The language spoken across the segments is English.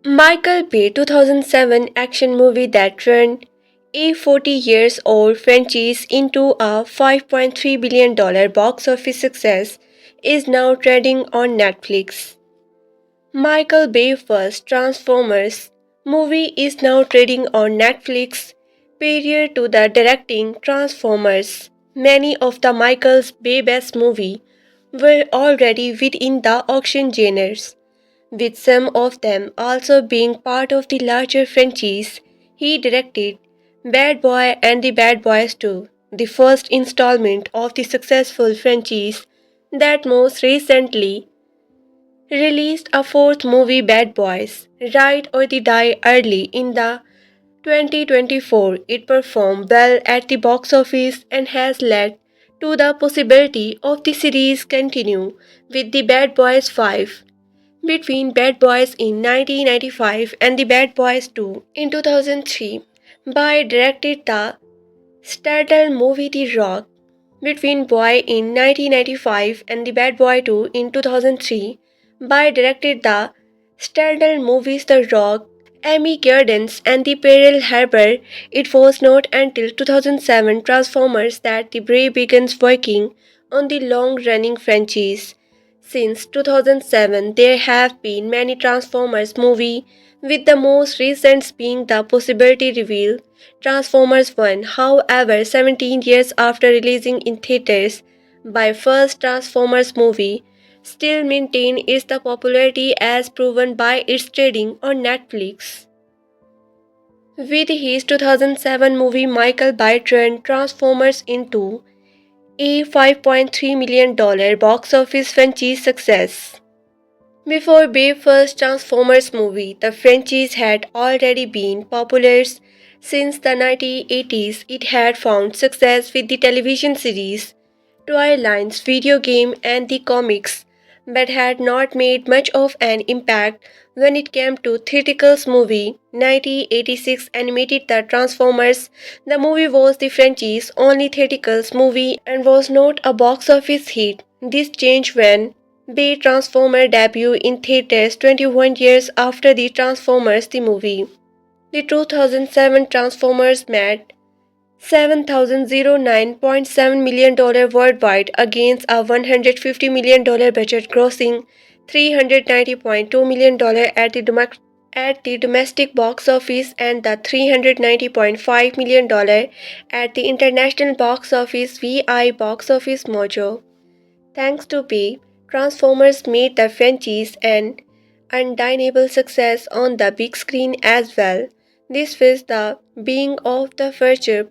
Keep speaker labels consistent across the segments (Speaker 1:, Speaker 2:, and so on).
Speaker 1: Michael Bay 2007 action movie that turned a 40 years old franchise into a $5.3 billion box office success is now trending on Netflix. Michael Bay's first Transformers movie is now trading on Netflix. Prior to the directing Transformers, many of the Michael Bay best movies were already within the action genres, with some of them also being part of the larger franchise. He directed Bad Boy and the Bad Boys 2, the first installment of the successful franchise that most recently released a fourth movie, Bad Boys, Ride or the Die Early in the 2024. It performed well at the box office and has led to the possibility of the series continue with the Bad Boys 5. Between Bad Boys in 1995 and the Bad Boys 2 in 2003 by directed the startled movie The Rock. Between Boy in 1995 and The Bad Boy 2 in 2003 by directed the startled movies The Rock, Amy Gardens and the Pearl Harbor. It was not until 2007 Transformers that the Bray begins working on the long-running franchise. Since 2007, there have been many Transformers movies, with the most recent being the possibility reveal Transformers 1. However, 17 years after releasing in theaters, by first Transformers movie still maintain its the popularity as proven by its trading on Netflix. With his 2007 movie Michael Bay turned Transformers into a $5.3 million box office franchise success. Before Bay's first Transformers movie, the franchise had already been popular since the 1980s. It had found success with the television series, toy lines, video game, and the comics, but had not made much of an impact when it came to theatricals movie. 1986 animated The Transformers. The movie was the franchise's only theatricals movie and was not a box office hit. This changed when Bay Transformer debuted in theaters 21 years after the Transformers the movie. The 2007 Transformers made $7,009.7 million worldwide against a $150 million budget, grossing $390.2 million at the domestic box office and the $390.5 million at the international box office via Box Office Mojo. Thanks to Bay, Transformers made the franchise an undeniable success on the big screen as well. This was the beginning of the future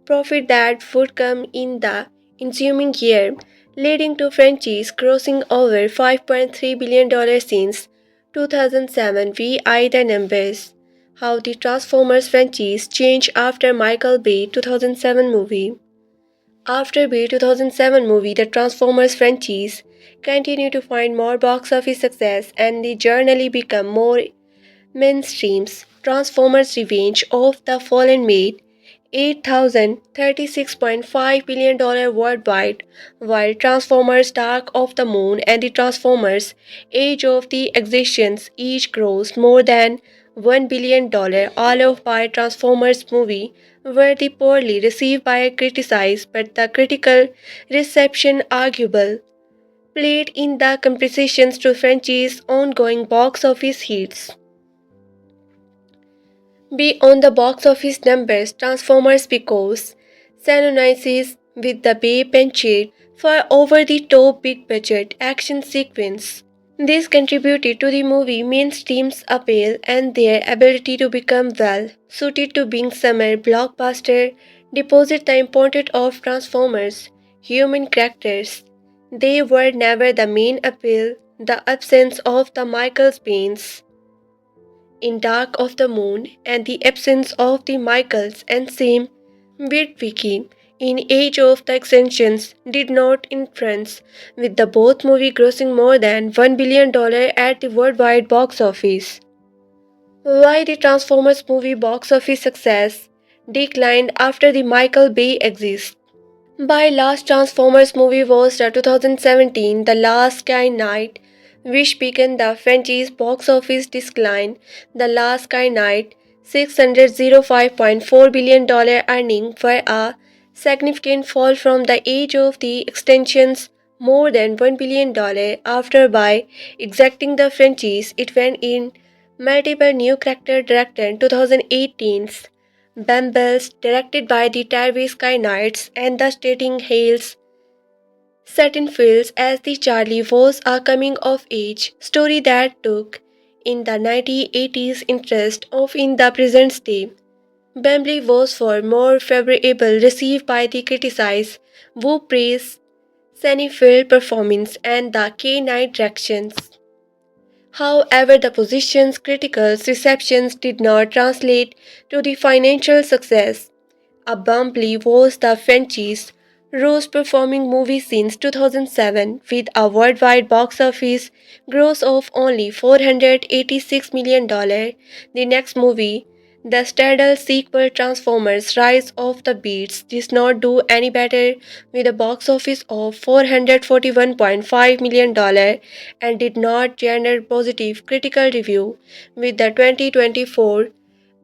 Speaker 1: profit that would come in the ensuing year, leading to franchise crossing over $5.3 billion since 2007 via the numbers. How the Transformers franchise changed after Michael Bay 2007 movie. After Bay 2007 movie, the Transformers franchise continued to find more box office success and the journey become more mainstreams. Transformers Revenge of the Fallen made $8,036.5 million worldwide, while Transformers Dark of the Moon and the Transformers Age of the Extinctions each grossed more than $1 billion. All of by Transformers movie were the poorly received by critics, but the critical reception arguable played in the comparisons to franchise ongoing box office hits. Beyond the box office numbers, Transformers because synonymizes with the Bay penchant for over-the-top big-budget action sequence. This contributed to the movie mainstream's appeal and their ability to become well suited to being summer blockbuster. Deposit the importance of Transformers human characters. They were never the main appeal. The absence of the Michael Bay's in Dark of the Moon and the absence of the Michaels and Sam Witwicky in Age of the Extinctions did not influence, with the both movie grossing more than $1 billion at the worldwide box office. Why the Transformers movie box office success declined after the Michael Bay exit. By last Transformers movie was the 2017 The Last Sky Night, which began the franchise box office decline. The Last Night, $605.4 billion earning were a significant fall from the age of the extension's more than $1 billion after by exacting the franchise. It went in multiple new character director in 2018's Bambles, directed by the Travis Knights and the Stating Hales set in fields as the Charlie was a coming of age story that took in the 1980s interest of in the present day. Bambley was for more favorable received by the critics who praised Seinfeld's performance and the K-Night directions. However, the position's critical receptions did not translate to the financial success. A Bumbley was the franchise's worst performing movie since 2007 with a worldwide box office gross of only $486 million. The next movie, the Stardust sequel Transformers Rise of the Beasts, did not do any better with a box office of $441.5 million and did not generate positive critical review with the 2024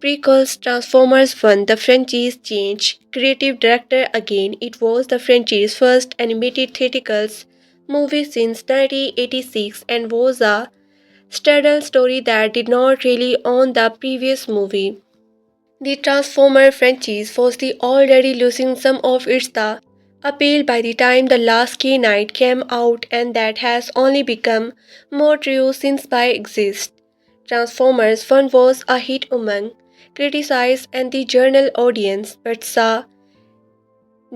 Speaker 1: prequels Transformers won the franchise change creative director again. It was the franchise's first animated theatrical movie since 1986 and was a standalone story that did not really own the previous movie. The Transformer franchise was the already losing some of its the appeal by the time The Last Night came out, and that has only become more true since by exist. Transformers 1 was a hit among criticized and the journal audience, but saw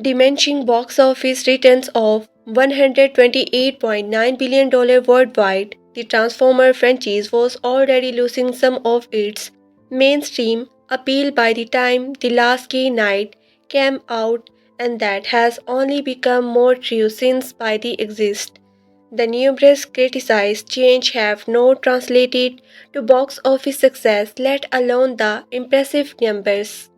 Speaker 1: diminishing box office returns of $128.9 billion worldwide. The Transformer franchise was already losing some of its mainstream appeal by the time The Last Night came out, and that has only become more true since by the exist. The numerous criticized change have not translated to box office success, let alone the impressive numbers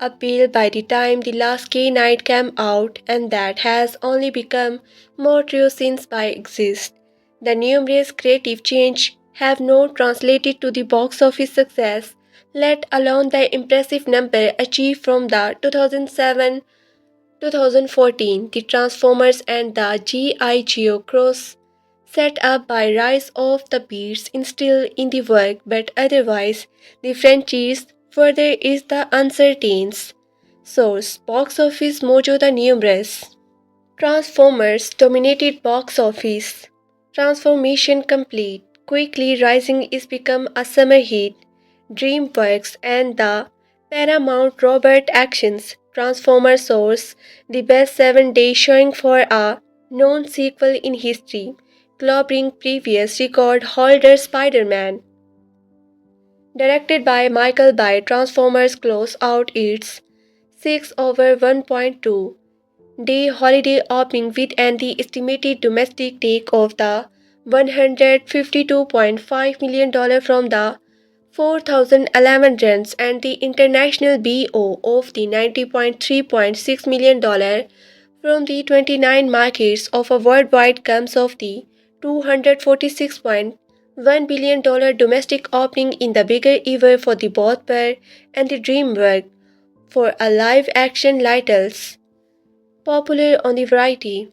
Speaker 1: appeal by the time The Last Night came out, and that has only become more true since by exist. The numerous creative change have not translated to the box office success, let alone the impressive number achieved from the 2007 2014 The Transformers and the G.I. Joe cross set up by Rise of the Beasts is still in the work, but otherwise the franchise further is the uncertains. Source Box Office Mojo the numerous. Transformers dominated box office. Transformation complete. Quickly Rising is become a summer hit. DreamWorks and the Paramount Robert Actions Transformer Source, the best 7-day showing for a known sequel in history, clobbering previous record holder Spider-Man. Directed by Michael Bay, Transformers close out its 6 over 1.2 day holiday opening with an estimated domestic take of the $152.5 million from the 4,011 runs and the international BO of the $90.3.6 million from the 29 markets of a worldwide comes of the $246.1 billion domestic opening in the bigger ever for the both Pearl and the DreamWorks for a live-action titles. Popular on the variety,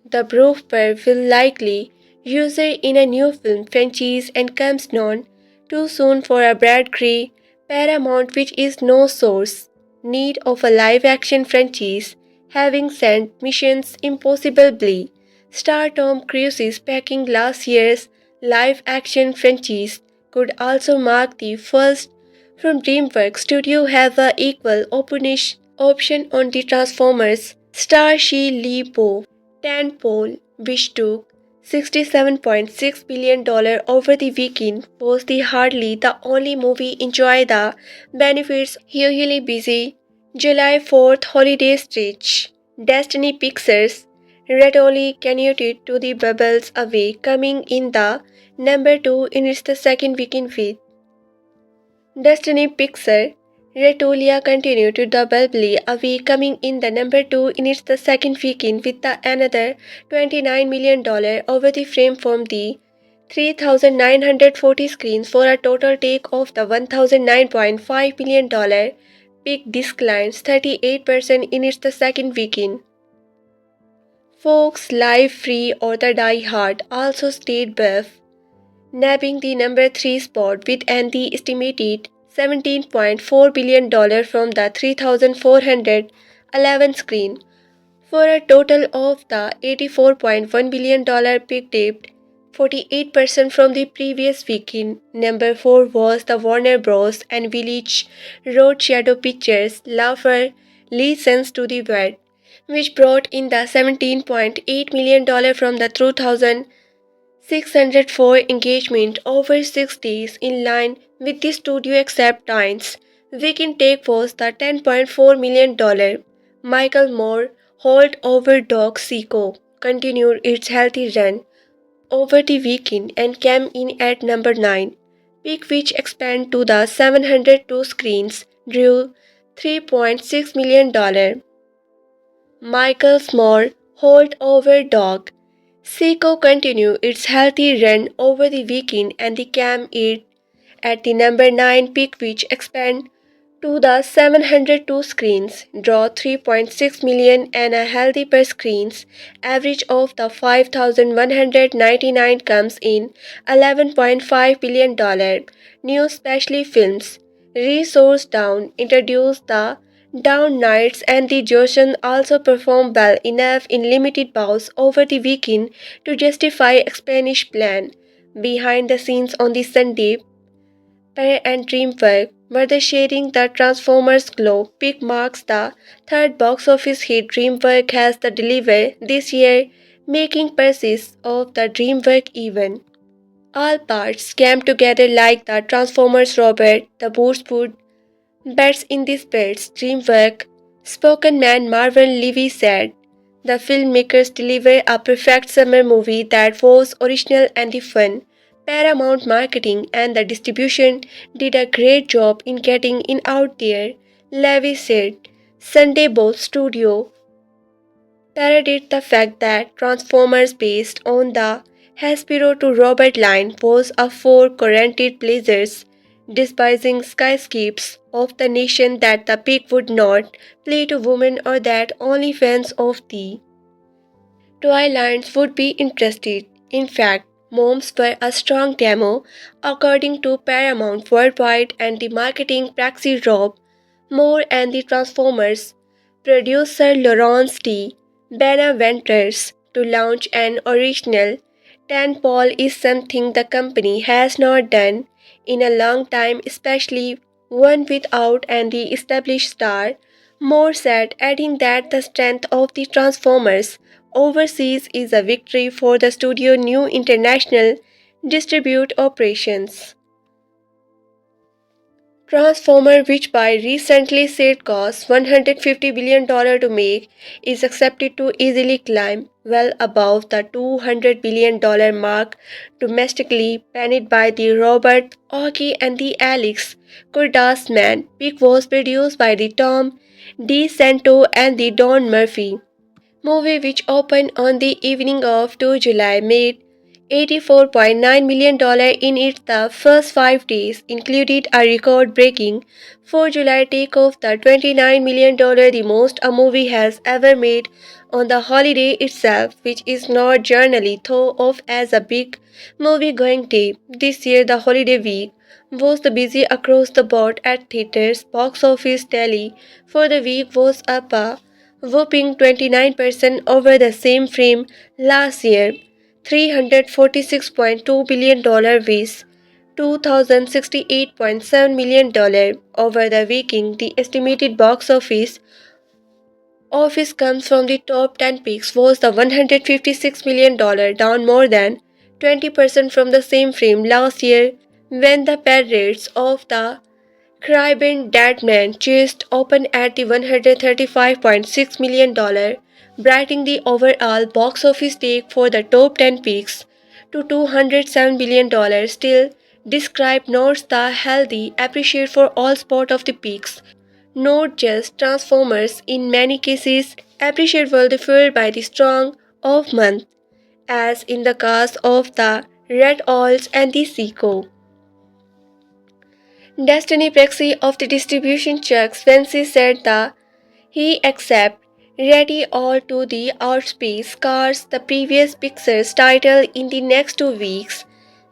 Speaker 1: the Blockbuster will likely use it in a new film franchise and comes none too soon for a Brad Gray Paramount, which is no source need of a live-action franchise, having sent Missions Impossibly star Tom Cruise's packing last year's live-action franchise could also mark the first from DreamWorks Studio have a equal option on the Transformers star Shia LaBeouf tentpole, which took $67.6 billion over the weekend, was the hardly the only movie enjoy the benefits hugely busy July 4th holiday stretch. Destiny Pictures readily connected to the bubbles away, coming in the number 2 in its second weekend with Destiny Pixar Retolia continued to doubly away, coming in the number 2 in its second weekend with another $29 million over the frame from the 3,940 screens for a total take of the $1,009.5 million. Peak declines 38% in its second weekend. Fox Live Free or the Die Hard also stayed buff, nabbing the number 3 spot with an estimated $17.4 billion from the 3,411 screen, for a total of the $84.1 billion peak dipped 48% from the previous weekend. Number 4 was the Warner Bros. And Village Road Shadow Pictures' Laugher license to the Wed, which brought in the $17.8 million from the 2,604 engagement over 6 days, in line with the studio acceptance. Weekend take was the $10.4 million. Michael Moore Holt over Dog Seco continued its healthy run over the weekend and came in at number 9. Peak, which expanded to the 702 screens, drew $3.6 million. Michael's Moore Holt over Dog Seco continued its healthy run over the weekend and came in at the number 9 peak, which expanded to the 702 screens, draw 3.6 million and a healthy per screens average of the 5,199 comes in $11.5 billion. New specially films Resource Down introduced the Down Knights, and the Joshan also performed well enough in limited bows over the weekend to justify Spanish plan. Behind the scenes on the Sunday, Pair and DreamWorks were the sharing the Transformers glow. Peak marks the third box office hit DreamWorks has the deliver this year, making purchase of the DreamWorks even. All parts came together like the Transformers robot, the boots put bets in this bets, DreamWorks spoken man Marvel Levy said. The filmmakers delivered a perfect summer movie that was original and fun. Paramount marketing and the distribution did a great job in getting it out there, Levy said. Sunday both studio parodied the fact that Transformers, based on the Hasbro to Robot line, was a for corrented blazers, despising skyscapes of the nation that the pig would not play to women or that only fans of the Twilights would be interested. In fact, moms were a strong demo, according to Paramount Worldwide and the marketing praxis Rob Moore and the Transformers producer Lawrence T. Benaventures to launch an original tentpole is something the company has not done in a long time, especially one without an established star. Moore said, adding that the strength of the Transformers overseas is a victory for the studio new international distribute operations. Transformer, which by recently said cost $150 billion to make, is expected to easily climb well above the $200 billion mark domestically, penned by the Robert Ockey and the Alex Kurdas Man. Peak was produced by the Tom DeSanto and the Don Murphy. Movie, which opened on the evening of 2 July, made $84.9 million in its the first 5 days, included a record-breaking 4 July take of the $29 million, the most a movie has ever made on the holiday itself, which is not generally thought of as a big movie-going day. This year, the holiday week was the busy across the board at theaters. Box office tally for the week was up a whopping 29% over the same frame last year. $346.2 billion with $2,068.7 million over the weekend. The estimated box office comes from the top 10 picks was the $156 million, down more than 20% from the same frame last year when the parades of the Cryban Deadman chased opened at the $135.6 million, brightening the overall box office take for the top 10 picks to $207 billion. Still, describe notes the healthy appreciate for all sport of the peaks, not just Transformers. In many cases, appreciate will be fueled by the strong of month, as in the case of the Red Alls and the Seco. Destiny Prexy of the distribution checks when she said that he accept ready all to the outspace cars the previous Pixar's title in the next 2 weeks.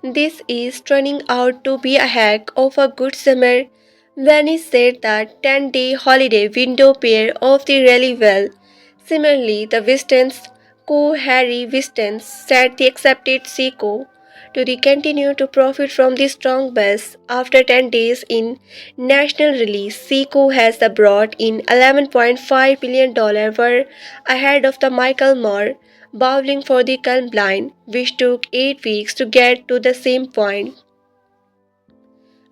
Speaker 1: This is turning out to be a heck of a good summer when he said that 10-day holiday window pair of the really well. Similarly, the Wistons co-Harry Wistons said the accepted Seiko to the continue to profit from the strong buzz after 10 days in national release. Seiko has the brought in $11.5 billion were ahead of the Michael Moore bowling for the Calm Blind, which took 8 weeks to get to the same point.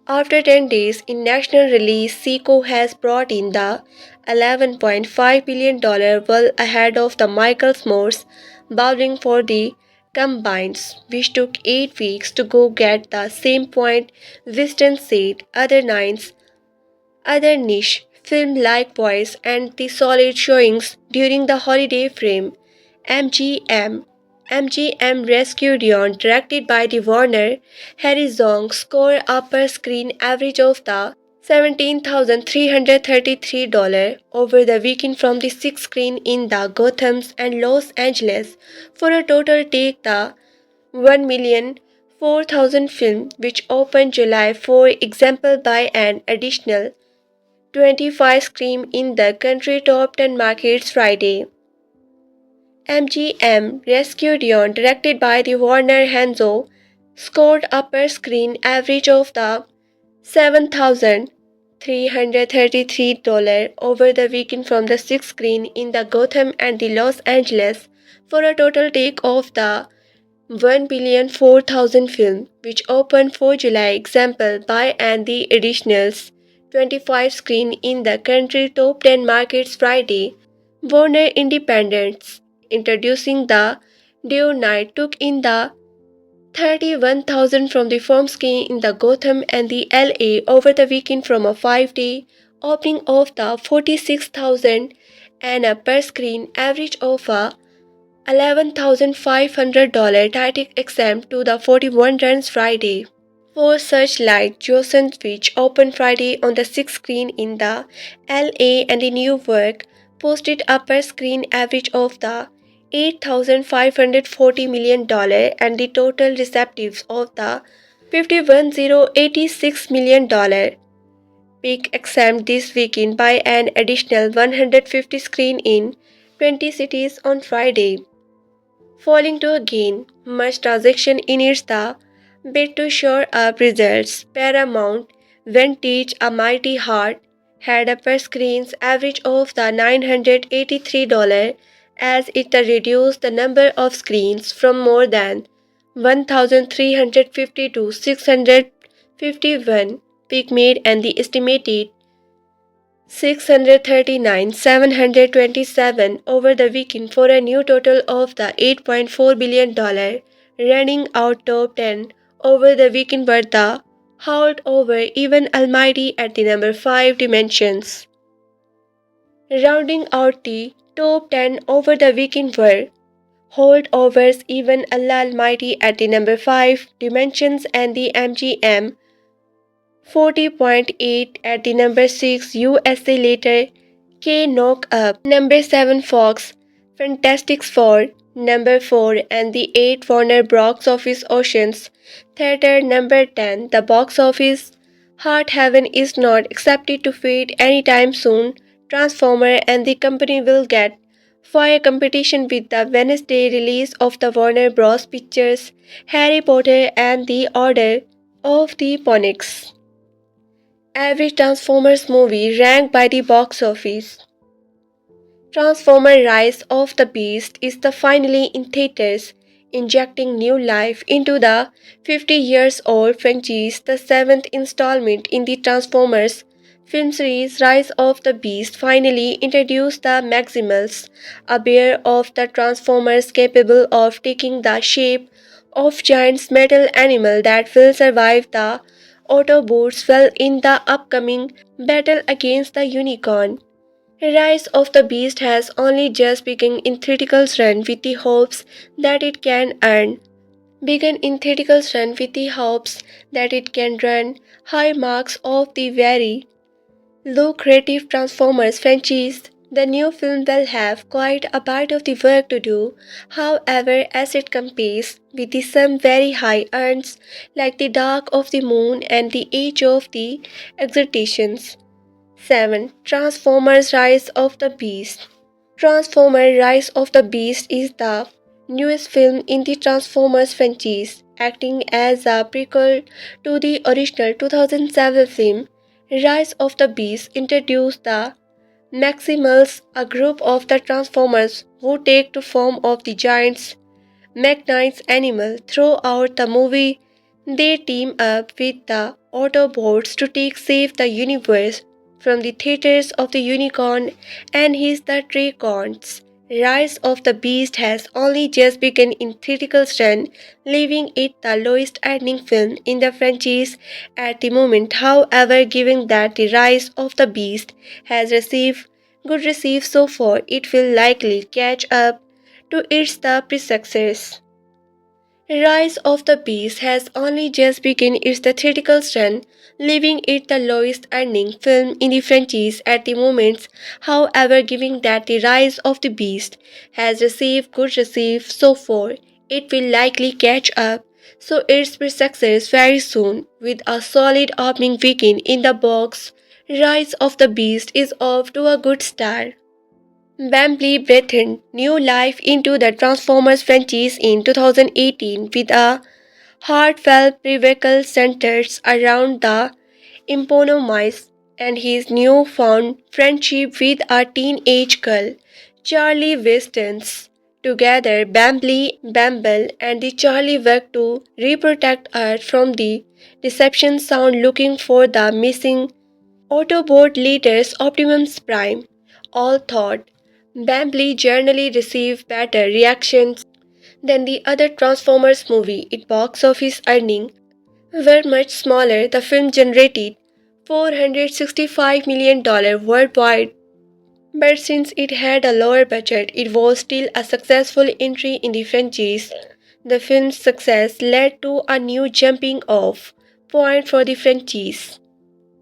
Speaker 1: After 10 days in national release, Seiko has brought in the $11.5 billion well ahead of the Michael Moore's bowling for the combines, which took 8 weeks to go get the same point. Wisden said other niche film like Boys and the solid showings during the holiday frame. MGM MGM Rescue Dion, directed by the Warner Harrison, scored upper screen average of the $17,333 over the weekend from the sixth screen in the Gotham and Los Angeles for a total take the 1,004,000 film, which opened July for example by an additional 25 screen in the country top 10 markets Friday. MGM Rescue Dion, directed by the Warner Hanzo, scored upper screen average of the $7,333 over the weekend from the sixth screen in the Gotham and the Los Angeles for a total take of the 1,004,000 film, which opened for July example by and the additionals 25 screen in the country top 10 markets Friday. Warner Independents introducing the Deo Night took in the 31,000 from the firm screen in the Gotham and the LA over the weekend from a 5-day opening of the 46,000 and a per screen average of a $11,500 Titanic exempt to the 41 runs Friday. For Searchlight, Johnson which opened Friday on the sixth screen in the LA and the New York posted upper screen average of the $8,540 million and the total receptives of the $51,086 million. Peak exempt this weekend by an additional 150 screen in 20 cities on Friday. Falling to again much transaction in its the bid to shore up results. Paramount Vintage A Mighty Heart had a per screens average of the $983 as it reduced the number of screens from more than 1,350 to 651 peak made and the estimated 639,727 over the weekend for a new total of the $8.4 billion, running out top 10 over the weekend were the Hauled Over Even Almighty at the number 5 dimensions. Rounding out the top 10 over the weekend were Holdovers Even Allah Almighty at the number 5 dimensions and the MGM 40.8 at the number 6 USA later K Knock Up number 7 Fox Fantastics 4 number 4 and the 8 Warner Box Office Oceans Theater number 10. The box office Heart Heaven is not expected to fade anytime soon. Transformer and the company will get fire competition with the Wednesday release of the Warner Bros. Pictures Harry Potter and the Order of the Phoenix. Every Transformers movie ranked by the box office. Transformer Rise of the Beast is the finally in theaters, injecting new life into the 50 years old franchise. The seventh installment in the Transformers film series Rise of the Beast finally introduced the Maximals, a bear of the Transformers capable of taking the shape of giant metal animal that will survive the Autobots well in the upcoming battle against the Unicorn. Rise of the Beast has only just begun in theatrical run with the hopes that it can earn began in theatrical run with the hopes that it can run high marks of the very lucrative Transformers franchise. The new film will have quite a bit of the work to do, however, as it competes with some very high earns like The Dark of the Moon and The Age of the Exaltations. 7. Transformers Rise of the Beast. Transformers Rise of the Beast is the newest film in the Transformers franchise, acting as a prequel to the original 2007 film. Rise of the Beast introduced the Maximals, a group of the Transformers who take the form of the giants mechanized animal. Throughout the movie, they team up with the Autobots to take save the universe from the theaters of the unicorn and his the Tricons. Rise of the Beast has only just begun in theatrical run, leaving it the lowest earning film in the franchise at the moment. However, given that the Rise of the Beast has received good reviews so far, it will likely catch up to its the predecessors. Rise of the Beast has only just begun its theatrical run, leaving it the lowest earning film in the franchise at the moment. However, given that the Rise of the Beast has received good reviews so far, it will likely catch up so its predecessors very soon with a solid opening weekend in the box. Rise of the Beast is off to a good start. Bambley breathed new life into the Transformers franchise in 2018 with a heartfelt prequel centered around the eponymous and his newfound friendship with a teenage girl, Charlie Wistons. Together, Bambley, Bamble, and the Charlie work to reprotect Earth from the Deception sound looking for the missing Autobot leaders Optimus Prime. All thought Bambley generally received better reactions than the other Transformers movie. Its box office earnings were much smaller. The film generated $465 million worldwide, but since it had a lower budget, it was still a successful entry in the franchise. The film's success led to a new jumping off point for the franchise.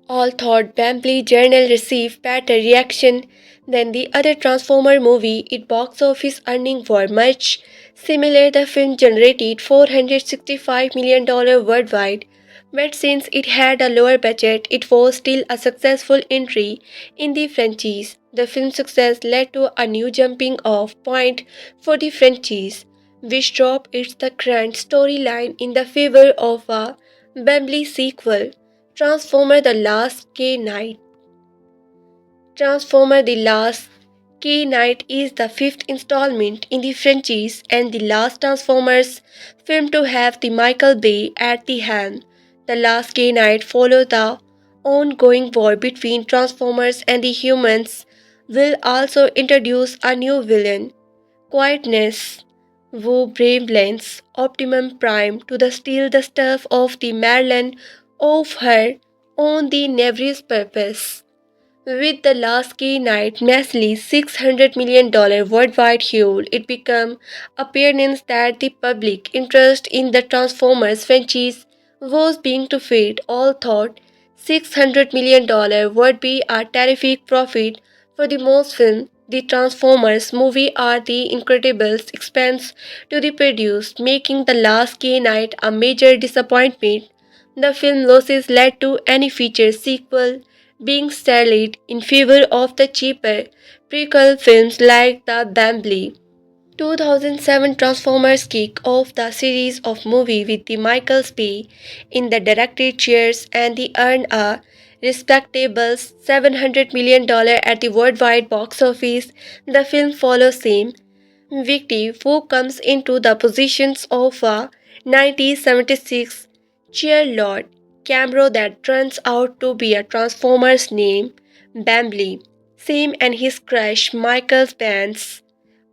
Speaker 1: All thought Bambley Journal received better reaction than the other Transformer movie. Its box office earnings were much similar. The film generated $465 million worldwide, but since it had a lower budget, it was still a successful entry in the franchise. The film's success led to a new jumping off point for the franchise, which dropped its the current storyline in the favor of a Bambley sequel. Transformer The Last K Knight. Transformer The Last K Knight is the fifth installment in the franchise and the last Transformers film to have the Michael Bay at the helm. The Last K Knight follows the ongoing war between Transformers and the humans, will also introduce a new villain, Quietness, who blends Optimum Prime to steal the stuff of the Maryland of her on the nefarious purpose. With the last key night massively $600 million worldwide hull, it became apparent that the public interest in the Transformers franchise was being to fade. All thought $600 million would be a terrific profit for the most film. The Transformers movie are the Incredibles expense to the produce, making The Last Key Night a major disappointment. The film losses led to any feature sequel being styled in favor of the cheaper prequel films like the Bambley 2007 Transformers kick off the series of movies with the Michael Bay in the directed chairs and they earned a respectable $700 million at the worldwide box office. The film follows Sam Witwicky, who comes into the positions of a 1976 cheerleader cameo that turns out to be a Transformers named Bambley. Sam and his crush Michael Vance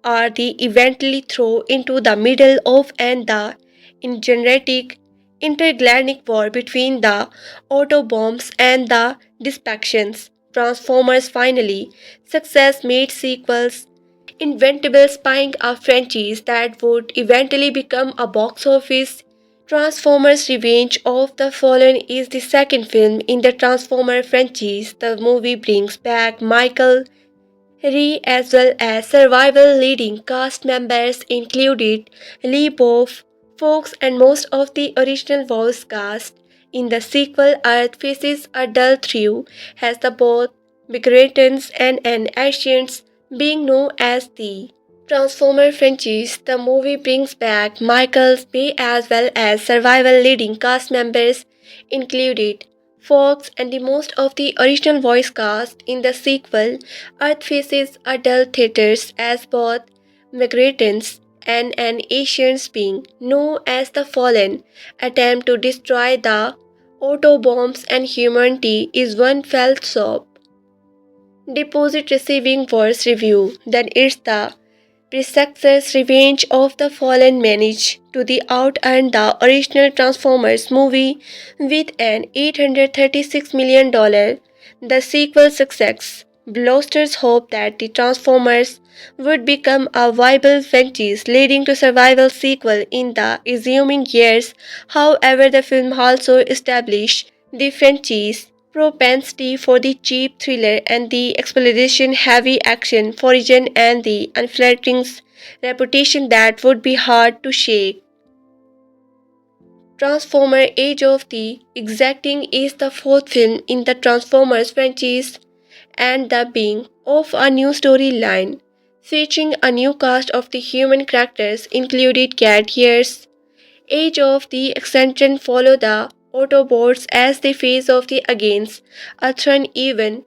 Speaker 1: are the eventually thrown into the middle of and the energetic intergalactic war between the Autobots and the Decepticons. Transformers finally success made sequels inventable spying a franchise that would eventually become a box office. Transformers Revenge of the Fallen is the second film in the Transformer franchise. The movie brings back Michael Ree as well as survival leading cast members included LaBeouf, Fox and most of the original Woes cast. In the sequel, Earth faces a dull through as the both migrants and an ancients being known as the Transformer franchise. The movie brings back Michael's Bay as well as survival leading cast members included Fox and the most of the original voice cast. In the sequel, Earth faces adult theaters as both migrants and an Asian being known as the Fallen attempt to destroy the Autobots and humanity is one fell swoop. Deposit receiving worse review than it's the Presuccess Revenge of the Fallen managed to out-earn the original Transformers movie with an $836 million. The sequel success bolsters hope that the Transformers would become a viable franchise, leading to survival sequel in the ensuing years. However, the film also established the franchise propensity for the cheap thriller and the exploitation heavy action for origin and the unflattering reputation that would be hard to shake. Transformer Age of the Exacting is the fourth film in the Transformers franchise and the being of a new storyline, featuring a new cast of the human characters included Cat Years. Age of the Extension follow the Autobots as they face off the against a threat even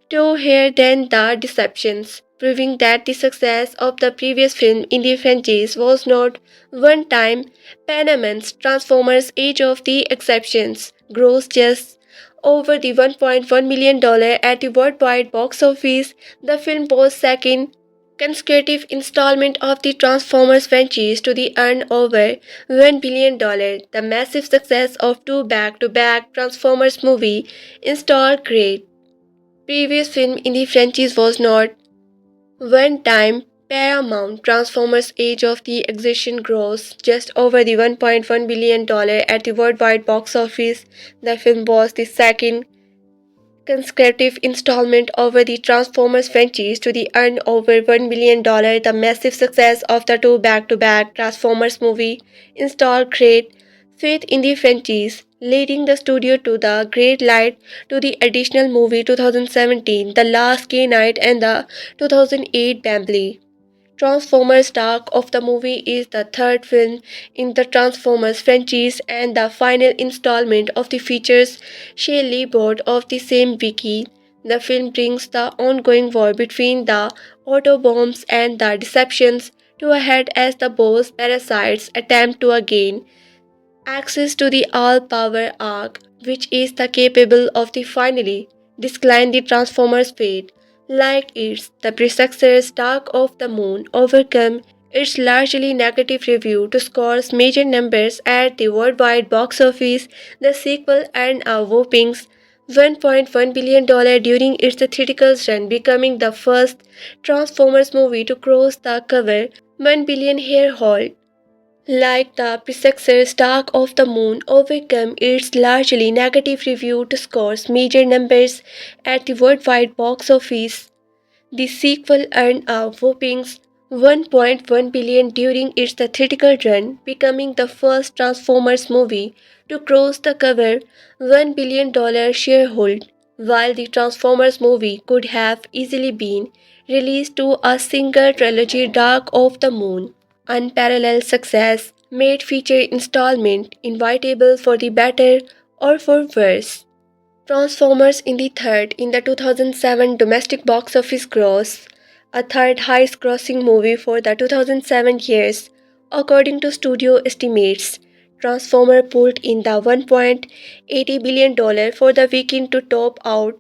Speaker 1: to than the Deceptions, proving that the success of the previous film in the franchise was not one-time phenomenon. Transformers Age of the Exceptions grossed just over the $1.1 million at the worldwide box office. The film was second consecutive installment of the Transformers franchise to earn over $1 billion. The massive success of two back-to-back Transformers movies installed great previous film in the franchise was not one-time Paramount. Transformers Age of the Extinction grossed just over the $1.1 billion at the worldwide box office. The film was the second consecutive installment over the Transformers franchise to earn over $1 billion. The massive success of the two back-to-back Transformers movie installed great faith in the franchise, leading the studio to the great light to the additional movie 2017, The Last Key Night and the 2008 Bambley. Transformers Dark of the movie is the third film in the Transformers franchise and the final installment of the features Shia LaBeouf of the same wiki. The film brings the ongoing war between the Autobots and the Deceptions to a head as the boss parasites attempt to gain access to the all-power arc, which is the capable of the finally decline the Transformers' fate. Like its the predecessor Dark of the Moon overcome its largely negative review to score major numbers at the worldwide box office. The sequel earned a whopping $1.1 billion during its theatrical run, becoming the first Transformers movie to cross the cover 1 billion hair. Like the predecessor, Dark of the Moon overcame its largely negative review to score major numbers at the worldwide box office. The sequel earned a whopping $1.1 billion during its theatrical run, becoming the first Transformers movie to cross the cover $1 billion sharehold. While the Transformers movie could have easily been released to a single trilogy, Dark of the Moon unparalleled success made feature installment inevitable for the better or for worse. Transformers in the third in the 2007 domestic box office gross, a third highest grossing movie for the 2007 years, according to studio estimates. Transformer pulled in the $1.80 billion for the weekend to top out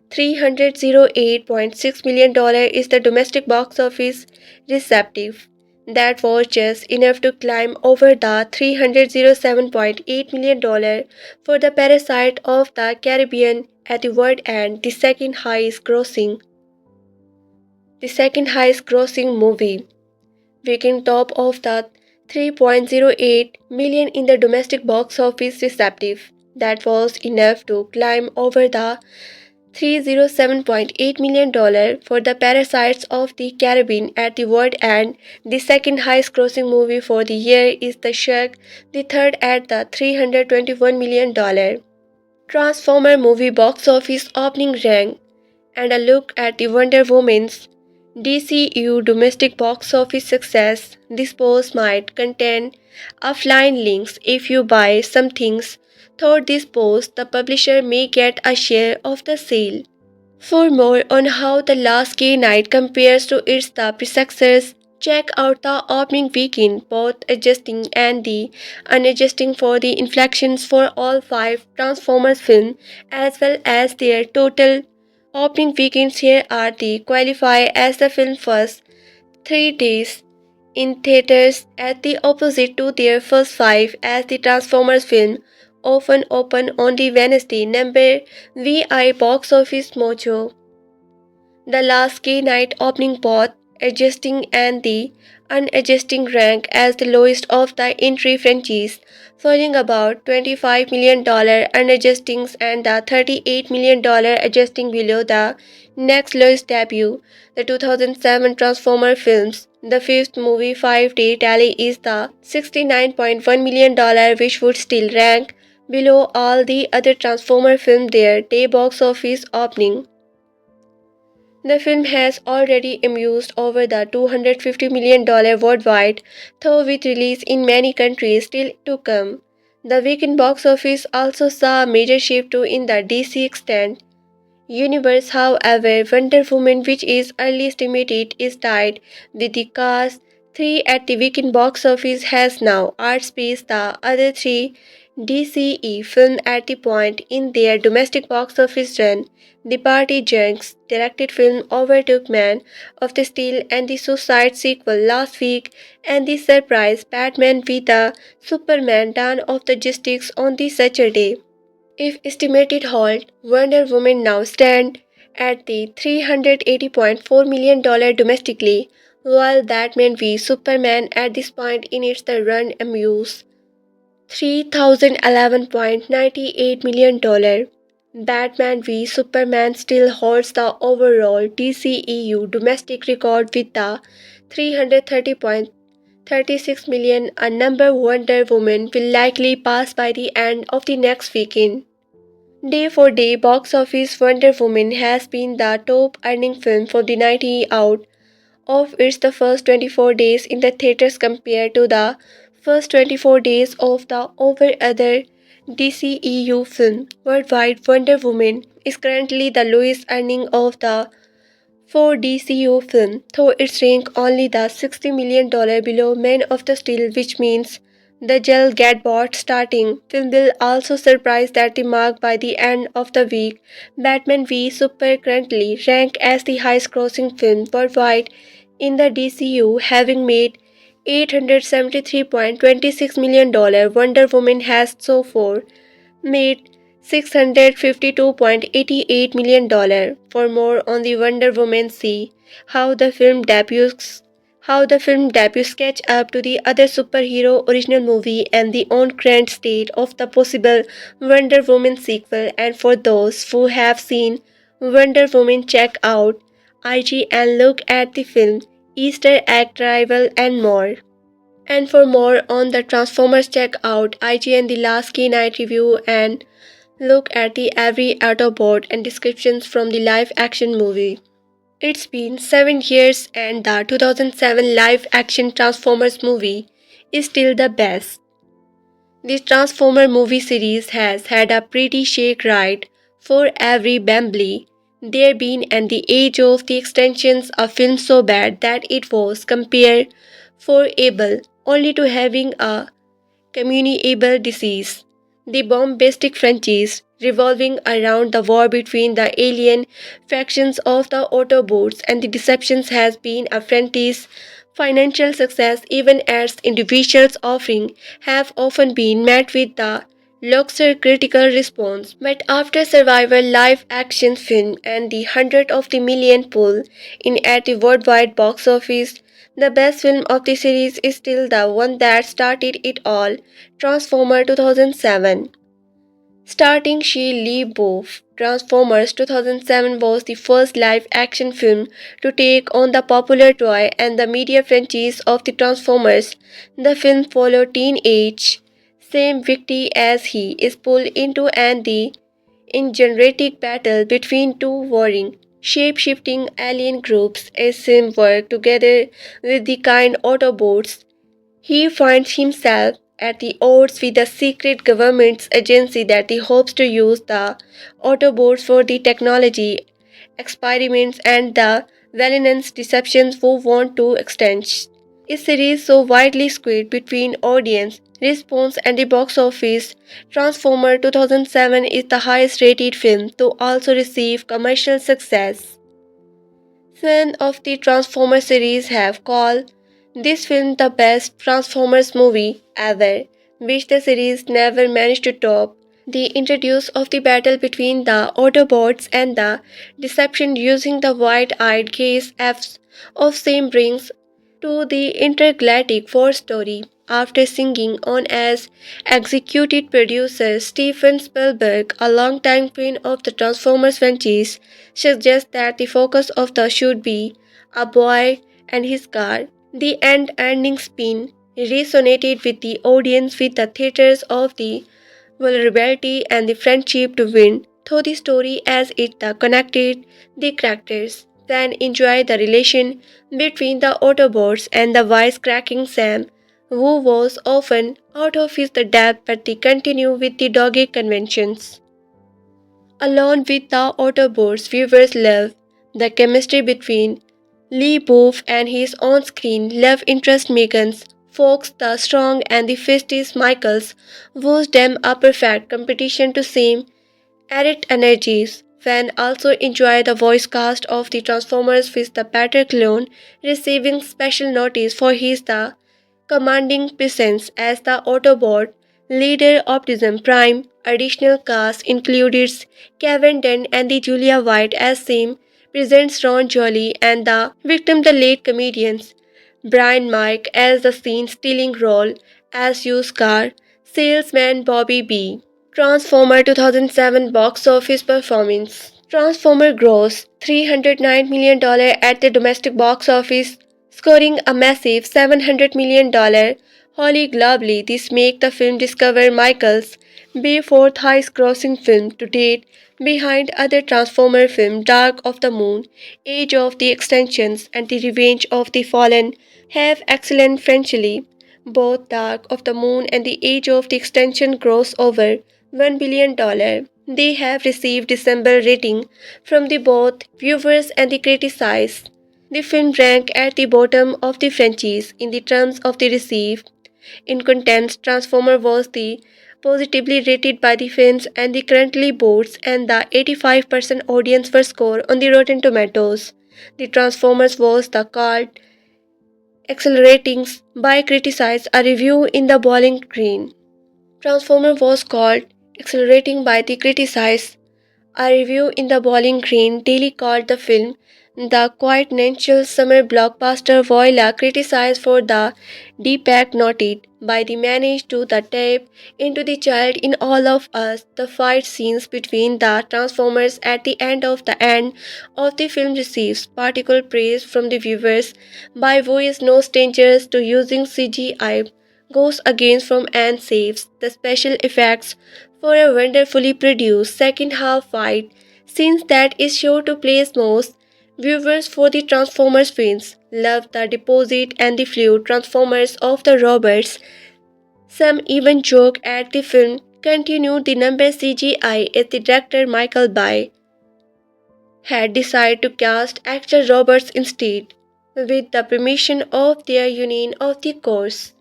Speaker 1: $308.6 million is the domestic box office receptive. That was just enough to climb over the $307.8 million for the Parasite of the Caribbean at the world and the second highest grossing the second highest grossing movie, reaching top of the 3.08 million in the domestic box office receptive. That was enough to climb over the $307.8 million for the Parasites of the Caribbean at the world, and the second highest grossing movie for the year is The Shark, the third at the $321 million. Transformer movie box office opening rank, and a look at the Wonder Woman's DCU domestic box office success. This post might contain offline links. If you buy some things through this post, the publisher may get a share of the sale. For more on how The Last Gay Night compares to its the predecessors, check out the opening weekend, both adjusting and the unadjusting for the inflections for all five Transformers films, as well as their total opening weekends. Here are the qualify as the film first 3 days in theaters at the opposite to their first five as the Transformers film often open on the Wednesday. Number VI Box Office Mojo. The Last Gay Night opening both adjusting and the unadjusting rank as the lowest of the entry franchise, falling about $25 million unadjustings and the $38 million adjusting below the next lowest debut, the 2007 Transformer films. The fifth movie 5-day tally is the $69.1 million, which would still rank below all the other Transformer films their day box office opening. The film has already amused over the $250 million worldwide, though with release in many countries still to come. The weekend box office also saw a major shift to in the DC extent universe. However, Wonder Woman, which is early estimated, is tied with the Cars 3 at the weekend box office, has now outspaced the other three DCE films at the point in their domestic box office run. The Party Junks directed film overtook Man of the Steel and the Suicide sequel last week, and the surprise Batman v the Superman Dawn of the Justice on the Saturday. If estimated hold, Wonder Woman now stand at the $380.4 million domestically, while Batman v Superman at this point in its the run amuse $3,011.98 million. Batman v Superman still holds the overall DCEU domestic record with the 330.36 million, a number Wonder Woman will likely pass by the end of the next weekend. Day for day box office, Wonder Woman has been the top earning film for the 90 out of its the first 24 days in the theaters compared to the first 24 days of the over other DCEU film. Worldwide, Wonder Woman is currently the lowest earning of the for DCU film, though its rank only the $60 million below Man of the Steel, which means the gel get bought starting. Film will also surprise that the mark by the end of the week. Batman v Super currently ranked as the highest grossing film worldwide in the DCU, having made $873.26 million. Wonder Woman has so far made $652.88 million. For more on the Wonder Woman, see how the film debuts catch up to the other superhero original movie and the on-current state of the possible Wonder Woman sequel. And for those who have seen Wonder Woman, check out IG and look at the film, Easter egg rival and more. And for more on the Transformers, check out IG and the Last Key Night review and look at the every Autobot and descriptions from the live action movie. It's been 7 years and the 2007 live action Transformers movie is still the best. The Transformer movie series has had a pretty shake ride for every Bambley there been, and the age of the extensions a film so bad that it was compared for able only to having a communicable disease. The bombastic franchise, revolving around the war between the alien factions of the Autobots and the Decepticons, has been a franchise financial success. Even as individuals offering have often been met with the lackluster critical response. But after survival live action film and the hundred of the million pull in at the worldwide box office, the best film of the series is still the one that started it all, Transformer 2007. Starting Shia LaBeouf, Transformers 2007 was the first live-action film to take on the popular toy and the media franchise of the Transformers. The film followed teenage Sam Witwicky as he is pulled into the enigmatic battle between two warring, shape-shifting alien groups as Sam works together with the kind Autobots. He finds himself at the odds with the secret government's agency that he hopes to use the Autobots for the technology experiments and the villainous deceptions who want to extend. A series so widely squared between audience response and the box office, Transformer 2007 is the highest rated film to also receive commercial success. Fans of the Transformers series have called this film the best Transformers movie ever, which the series never managed to top. The introduce of the battle between the Autobots and the Deception using the wide-eyed gaze of Sam brings to the intergalactic war story. After singing on as executive producer, Steven Spielberg, a longtime fan of the Transformers franchise, suggests that the focus of the should be a boy and his car. The end-ending spin resonated with the audience with the theaters of the vulnerability and the friendship to win through the story as it connected the characters. Then enjoy the relation between the Autobots and the wisecracking Sam, who was often out of his depth but they continue with the dogged conventions. Along with the Autobots, viewers love the chemistry between Lee Booth and his on-screen love interest Megan Fox, the strong and the festive Michaels, was them a perfect competition to same added energies. Fans also enjoy the voice cast of the Transformers with the Peter clone receiving special notice for his the commanding presence as the Autobot leader Optimus Prime. Additional cast included Kevin Dunn and the Julia White as Sam, presents Ron Jolly and the victim the late comedians Brian Mike as the scene-stealing role as used car salesman Bobby B. Transformer 2007 box office performance. Transformer grossed $309 million at the domestic box office, scoring a massive $700 million. Holly globally, this makes the film Discover Michaels Bay fourth highest grossing film to date, behind other Transformer films Dark of the Moon, Age of the Extensions, and The Revenge of the Fallen have excellent financially. Both Dark of the Moon and The Age of the Extension gross over $1 billion. They have received December rating from the both viewers and the critics. The film ranked at the bottom of the franchise in the terms of the receive. In content, Transformer was the positively rated by the fans and the currently boards and the 85% audience were score on the Rotten Tomatoes. The Transformers was the called accelerating by criticized a review in the Bowling Green. Transformer was called accelerating by the criticized. A review in the Bowling Green daily called the film the quintessential summer blockbuster while criticized for the defect noted by the managed to the tap into the child in all of us. The fight scenes between the Transformers at the end of the film receives particular praise from the viewers by Woes no strangers to using CGI goes against from and saves the special effects for a wonderfully produced second half fight since that is sure to place most viewers for the Transformers fans love the deposit and the fluid Transformers of the Roberts. Some even joke at the film continued the number CGI as the director Michael Bay had decided to cast actor Roberts instead with the permission of their union of the course.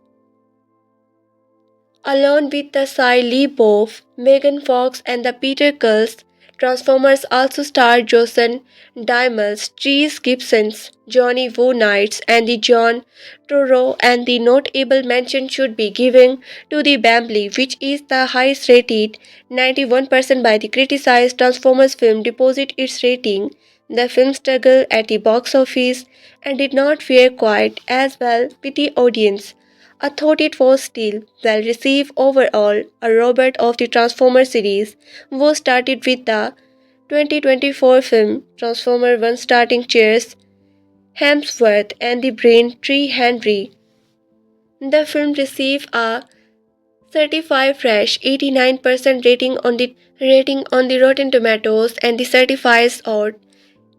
Speaker 1: Along with the Shia LaBeouf, Megan Fox and the Peter Culls, Transformers also starred Jason Diamels, Reese Gibson's Johnny Woo Knights, and the John Turturro, and the notable mention should be given to the Bambi, which is the highest rated 91% by the criticized Transformers film deposit its rating. The film struggled at the box office and did not fare quite as well with the audience. I thought it was still well received overall. A robot of the Transformers series was started with the 2024 film Transformer 1 starting Cheers Hemsworth and the Brain Tree Henry. The film received a certified fresh 89% rating on the Rotten Tomatoes and the certified odd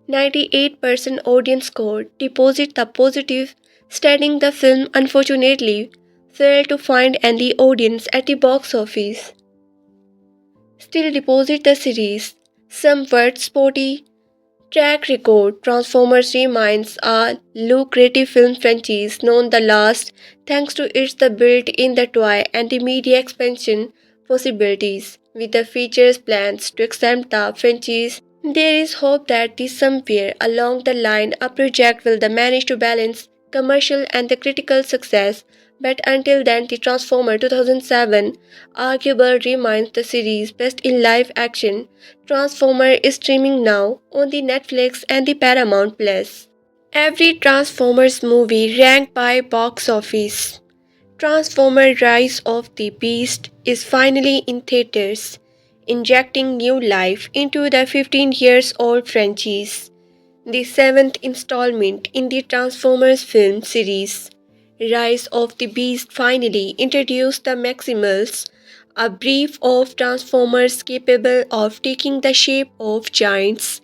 Speaker 1: 98% audience score deposit the positive, stating the film unfortunately failed to find any audience at the box office. Still deposit the series somewhat spotty track record. Transformers remains a lucrative film franchise known the last thanks to its the built-in the toy and the media expansion possibilities. With the features plans to expand the franchise, there is hope that this somewhere along the line a project will manage to balance commercial and the critical success, but until then the Transformer 2007 arguably remains the series' best in live action. Transformer is streaming now on the Netflix and the Paramount Plus. Every Transformers movie ranked by box office. Transformer Rise of the Beast is finally in theaters, injecting new life into the 15 years old franchise. The seventh installment in the Transformers film series, Rise of the Beast, finally introduced the Maximals, a breed of Transformers capable of taking the shape of giants,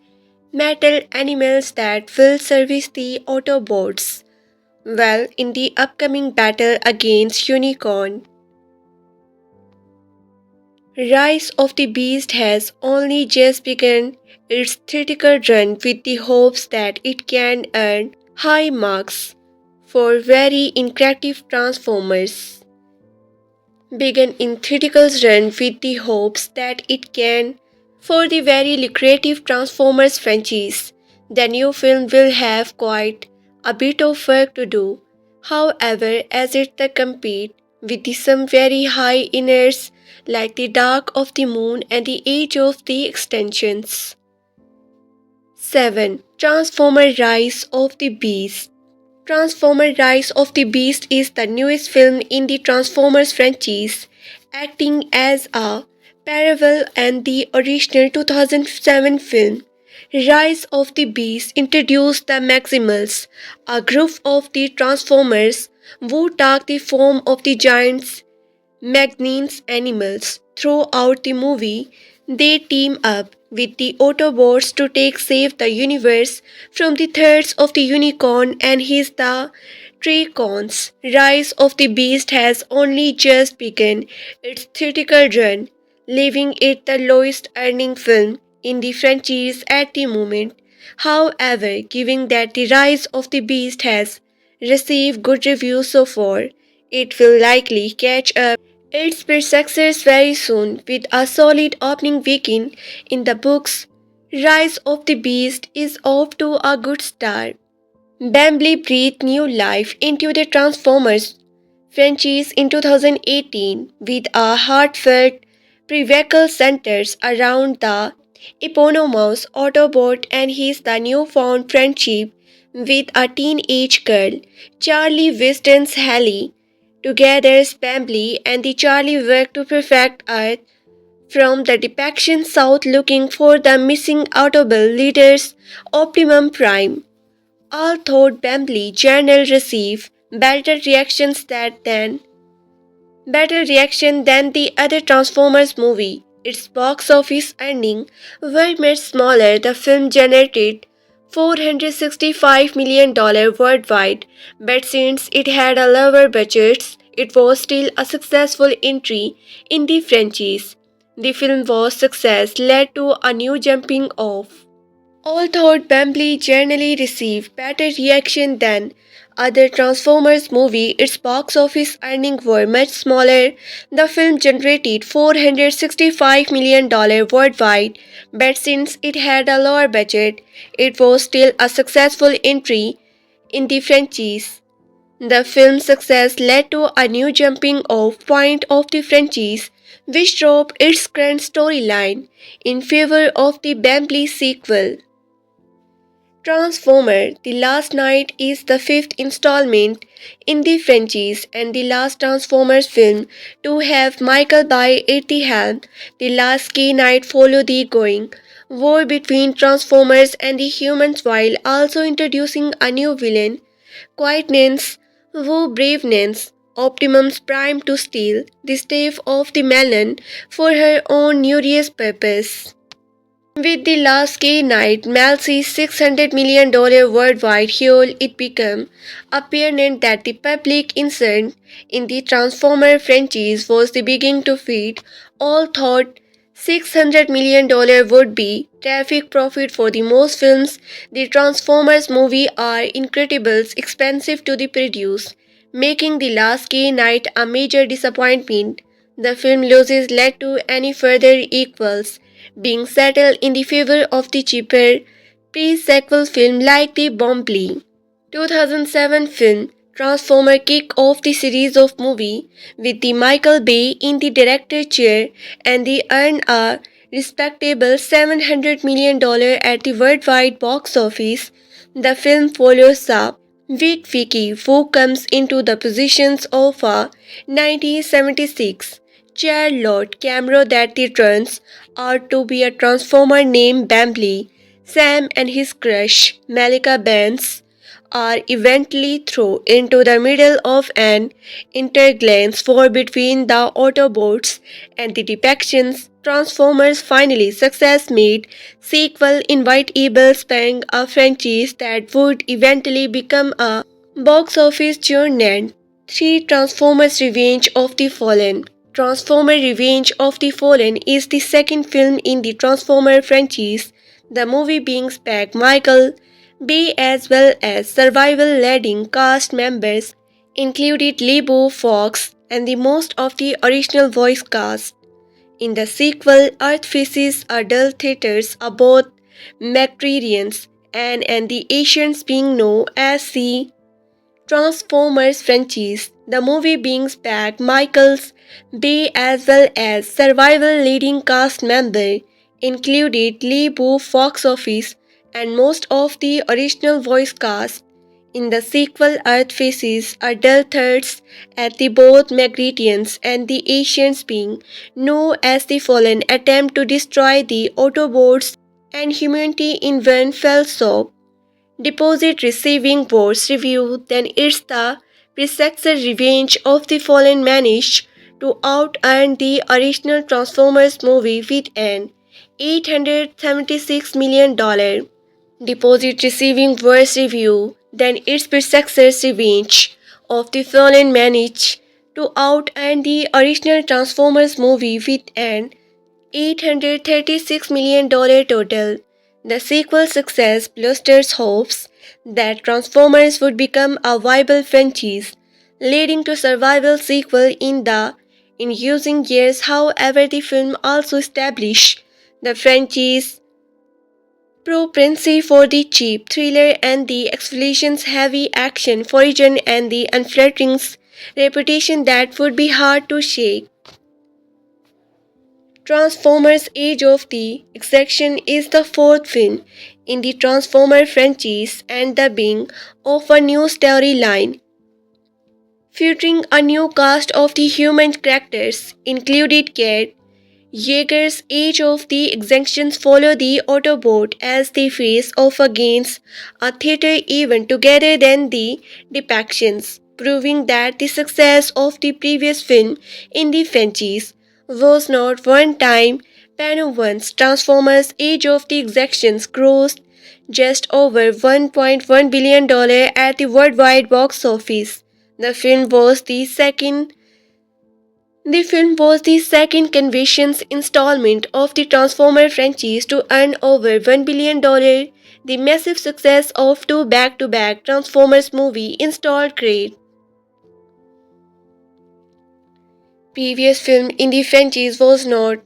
Speaker 1: metal animals that will service the Autobots. Well, in the upcoming battle against Unicorn, Rise of the Beast has only just begun its theatrical run with the hopes that it can earn high marks for very interactive Transformers. Began in theatrical run with the hopes that it can for the very lucrative Transformers franchise. The new film will have quite a bit of work to do. However, as it compete with some very high inners like the Dark of the Moon and the Age of the Extensions. 7. Transformer Rise of the Beast. Transformer Rise of the Beast is the newest film in the Transformers franchise, acting as a parallel and the original 2007 film. Rise of the Beast introduced the Maximals, a group of the Transformers who take the form of the giants Magnanimous animals. Throughout the movie, they team up with the Autobots to save the universe from the threats of the Unicorn and his the Tricons. Rise of the Beast has only just begun its theatrical run, leaving it the lowest earning film in the franchise at the moment. However, given that the Rise of the Beast has received good reviews so far, it will likely catch up its success very soon with a solid opening weekend in the books. Rise of the Beast is off to a good start. Bambi breathed new life into the Transformers franchise in 2018 with a heartfelt prequel centers around the eponymous Autobot and his the newfound friendship with a teenage girl, Charlie Winston's Hallie. Together, Bambi and the Charlie work to perfect Earth from the depiction south looking for the missing Autobot leaders Optimum Prime. All thought Bambi journal receive better reaction than the other Transformers movie. Its box office earnings were much smaller. The film generated $465 million worldwide, but since it had a lower budget, it was still a successful entry in the franchise. The film was success led to a new jumping off. All thought Bambi generally received better reaction than other Transformers movie, its box office earnings were much smaller. The film generated $465 million worldwide, but since it had a lower budget, it was still a successful entry in the franchise. The film's success led to a new jumping off point of the franchise, which dropped its current storyline in favor of the Bambley sequel. Transformer The Last Night is the fifth installment in the franchise and the last Transformers film to have Michael Bay at the helm. The last key night followed the going war between Transformers and the humans while also introducing a new villain, Quietness, who braveness Optimus Prime to steal the staff of the melon for her own nefarious purpose. With the last key night, Malcy's $600 million worldwide haul, it became apparent that the public interest in the Transformer franchise was beginning to fade. All thought $600 million would be traffic profit for the most films. The Transformers movie are incredibly expensive to produce, making the last key night a major disappointment. The film losses led to any further equals being settled in the favor of the cheaper pre-sequel film like the Bumblebee 2007 film Transformer kick off the series of movies with the Michael Bay in the director chair and they earned a respectable $700 million at the worldwide box office. The film follows up Witwicky, who comes into the positions of a 1976 Charlotte cameo that turns out to be a transformer named Bambley. Sam and his crush, Malika Benz, are eventually thrown into the middle of an interglance war between the Autobots and the Decepticons. Transformers finally success made sequel inevitable spanning a franchise that would eventually become a box office giant. 3. Transformers Revenge of the Fallen. Transformer Revenge of the Fallen is the second film in the Transformer franchise, the movie being back Michael Bay as well as survival leading cast members included LeBeau, Fox, and the most of the original voice cast. In the sequel, Earth faces adult theaters about Macterians and the Asians being known as the Transformers franchise, the movie brings back Michaels Bay as well as survival leading cast members included LeBeau, Fox Office, and most of the original voice cast. In the sequel, Earth faces adult threats at the both Magretians and the Asians being known as the Fallen attempt to destroy the Autobots and humanity in one fell swoop. Deposit receiving worse review than its the precursor Revenge of the Fallen managed to out-earn the original Transformers movie with an $876 million deposit receiving worse review than its predecessor Revenge of the Fallen managed to out-earn the original Transformers movie with an $836 million total. The sequel's success bolsters hopes that Transformers would become a viable franchise, leading to survival sequel in the ensuing years. However, the film also established the franchise propensity for the cheap thriller and the explosions-heavy action origin and the unflattering reputation that would be hard to shake. Transformers Age of the Extinction is the fourth film in the Transformer franchise and the beginning of a new storyline, featuring a new cast of the human characters, included Cat Yeager's Age of the Extinction follow the Autobot as they face off against a theater event together than the depictions, proving that the success of the previous film in the franchise was not one-time phenomenon. Once Transformers Age of the Extinction grossed just over $1.1 billion at the worldwide box office. The film was the second conventions installment of the Transformer franchise to earn over $1 billion, The massive success of two back-to-back Transformers movies installed great previous film in the franchise was not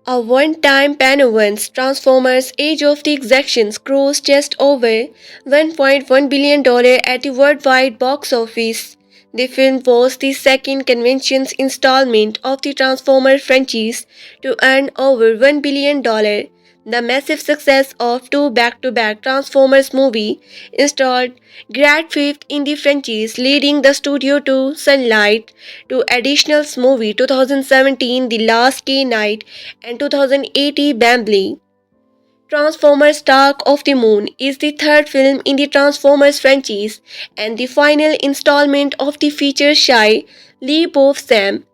Speaker 1: a one-time panovance. Transformers Age of the Exections grossed just over $1.1 billion at the worldwide box office. The film was the second convention's installment of the Transformers franchise to earn over $1 billion. The massive success of two back-to-back Transformers movies installed great faith in the franchise, leading the studio to sunlight to additional movie 2017 The Last Key Night and 2080 Bambley. Transformers Dark of the Moon is the third film in the Transformers franchise and the final installment of the feature Shia LaBeouf Sam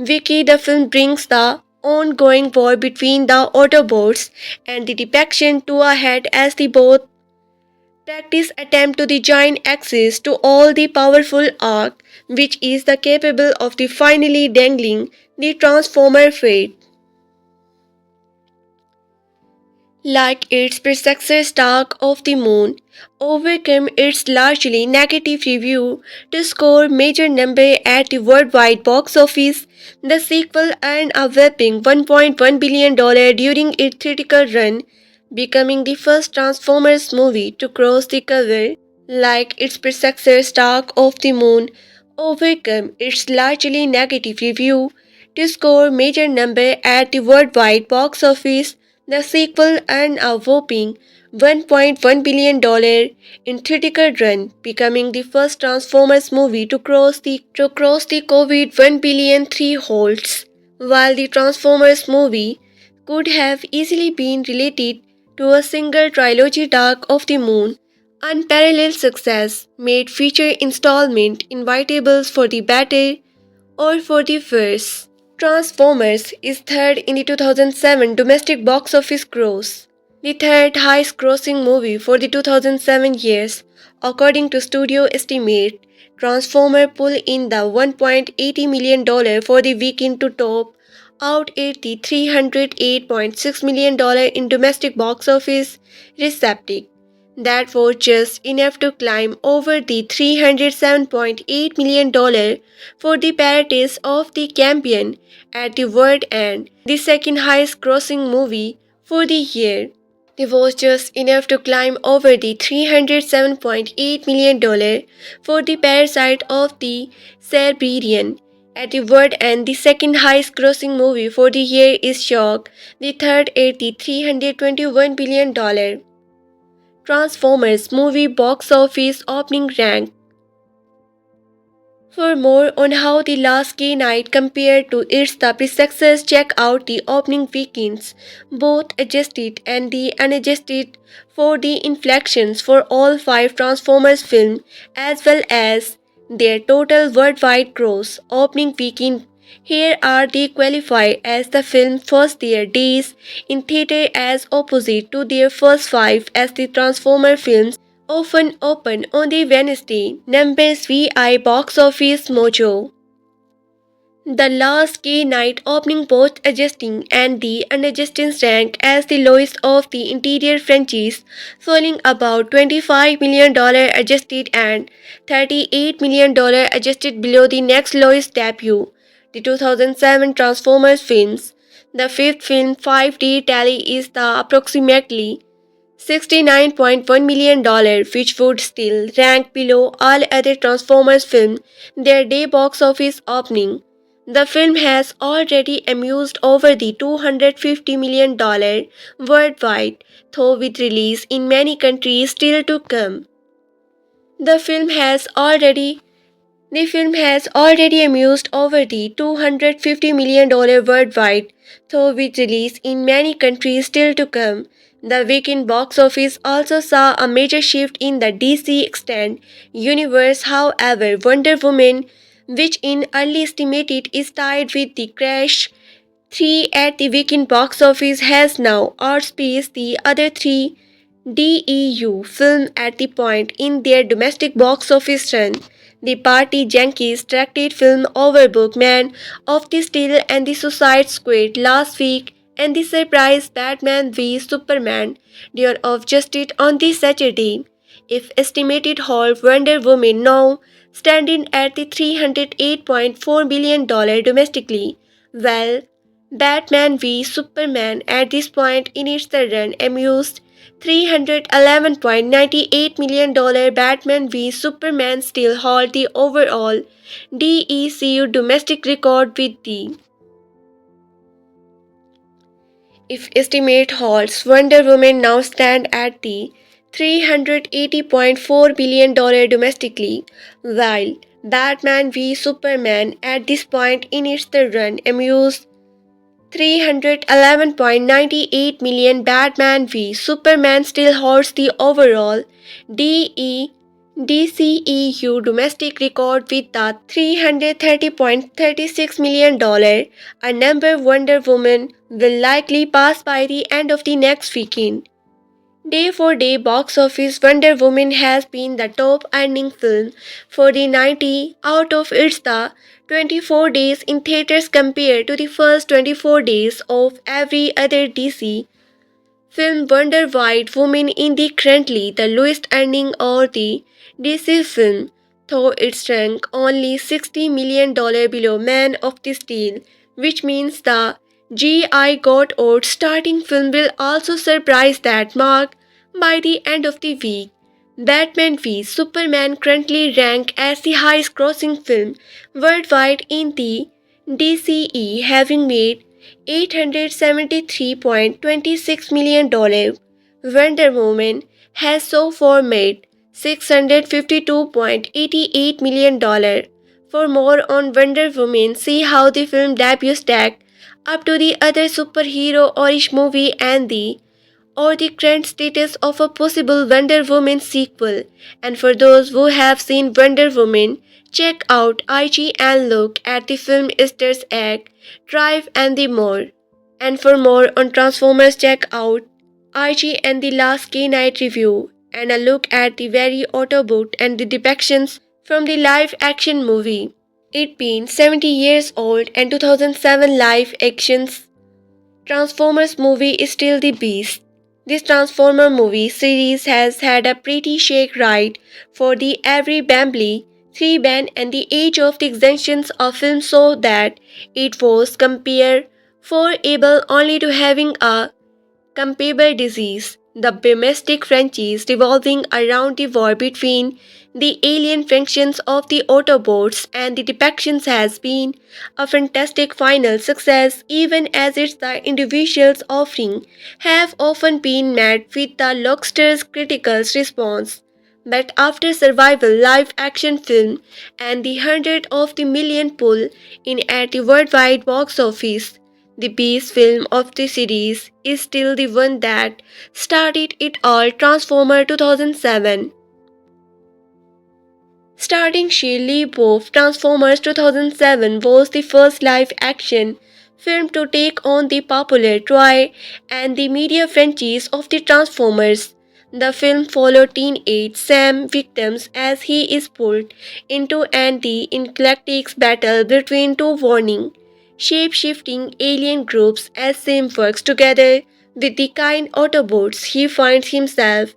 Speaker 1: Witwicky. The film brings the ongoing war between the Autobots and the Decepticons to a head as the both practice attempt to the giant access to all the powerful arc which is the capable of the finally dangling the Transformer fate. Like its predecessor Dark of the Moon, overcame its largely negative review to score major number at the worldwide box office. The sequel earned a whopping $1.1 billion during its theatrical run, becoming the first Transformers movie to cross the cover. Like its predecessor Dark of the Moon, overcome its largely negative review to score major number at the worldwide box office. The sequel earned a whopping $1.1 billion in theatrical run, becoming the first Transformers movie to cross the COVID 1 billion thresholds. While the Transformers movie could have easily been related to a single trilogy, Dark of the Moon unparalleled success made future installment inevitable for the better or for the worse. Transformers is third in the 2007 domestic box office gross, the third highest grossing movie for the 2007 years. According to studio estimate, Transformer pulled in the $1.80 million for the weekend to top out at the $308.6 million in domestic box office receptive. That was just enough to climb over the $307.8 million for the parodies of the champion at the world and the second highest grossing movie for the year. It was just enough to climb over the $307.8 million for the parasite of the Cybertron at the world and the second highest grossing movie for the year is Shock, the third at the $321 billion. Transformers movie box office opening rank. For more on how The Last Key Night compared to its predecessors, check out the opening weekends, both adjusted and the unadjusted, for the inflections for all five Transformers films as well as their total worldwide gross opening weekend. Here are they qualify as the film first their days in theater as opposite to their first five as the Transformer films often open on the Wednesday. Numbers VI Box Office Mojo. The Last Key Night opening both adjusting and the unadjusted rank as the lowest of the interior franchise, falling about $25 million adjusted and $38 million adjusted below the next lowest debut, the 2007 Transformers films. The fifth film 5-day tally is the approximately $69.1 million, which would still rank below all other Transformers films their day box office opening. The film has already amused over the $250 million worldwide, though with release in many countries still to come. The film has already amused over the $250 million worldwide, though with release in many countries still to come. The weekend box office also saw a major shift in the DC Extended Universe. However, Wonder Woman, which in early estimated is tied with the Crash 3 at the weekend box office, has now outspaced the other three DEU films at the point in their domestic box office run. The Party Yankees directed film Overbook, Man of the Steel and the Suicide Squad last week and the surprise Batman v Superman Dawn of Justice on the Saturday. If estimated haul Wonder Woman now standing at the $308.4 billion domestically, well, Batman v Superman at this point in its run amused $311.98 million. Batman v Superman still hold the overall DECU domestic record with the if estimate holds, Wonder Woman now stand at the $380.4 billion domestically, while Batman v Superman at this point in its run amused 311.98 million. Batman v Superman still holds the overall DE DCEU domestic record with the $330.36 million, a number Wonder Woman will likely pass by the end of the next weekend. Day for day box office, Wonder Woman has been the top earning film for the 90 out of its the 24 days in theaters compared to the first 24 days of every other DC film. Wonder Woman in the currently the lowest earning or the DC film, though its rank only $60 million below Man of Steel, which means the G.I. Got Out starting film will also surprise that mark by the end of the week. Batman v Superman currently rank as the highest grossing film worldwide in the DCE, having made $873.26 million. Wonder Woman has so far made $652.88 million. For more on Wonder Woman, see how the film debut stacked up to the other superhero-orish movie and the or the current status of a possible Wonder Woman sequel. And for those who have seen Wonder Woman, check out IG and look at the film Easter egg, Drive and the more. And for more on Transformers, check out IG and the Last K Night review and a look at the very Autobot and the depictions from the live action movie. It being 70 years old and 2007 live actions Transformers movie is still the beast. This Transformer movie series has had a pretty shake ride for the every Bambly, 3 band and the age of the extensions of film so that it was compared for able only to having a comparable disease. The domestic franchise revolving around the war between the alien factions of the Autobots and the depictions has been a fantastic final success, even as its the individuals offering have often been met with the lackluster critical response. But after survival live action film and the hundred of the million pull in at the worldwide box office, the base film of the series is still the one that started it all. Transformer 2007. Starring Shia LaBeouf, Transformers 2007 was the first live-action film to take on the popular toy and the media franchise of the Transformers. The film followed teenage Sam Witwicky as he is pulled into an eclectic battle between two warring, shape-shifting alien groups. As Sam works together with the kind Autobots, he finds himself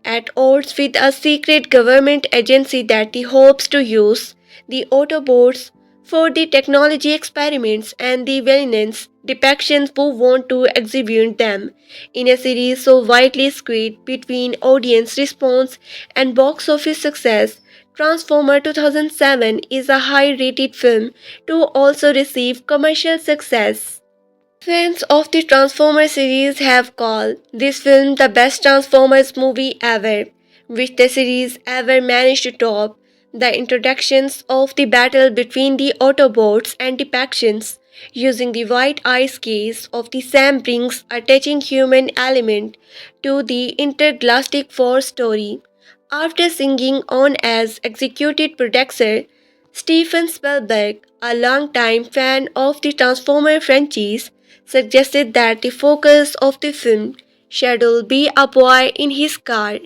Speaker 1: at odds with a secret government agency that he hopes to use the Autobots for the technology experiments and the villains depictions who want to exhibit them. In a series so widely squeezed between audience response and box office success, Transformer 2007 is a high-rated film to also receive commercial success. Fans of the Transformers series have called this film the best Transformers movie ever, which the series ever managed to top. The introductions of the battle between the Autobots and the factions using the white ice case of the Sam brings a touching human element to the intergalactic war story. After singing on as executive producer, Steven Spielberg, a longtime fan of the Transformer franchise, suggested that the focus of the film should be a boy in his car.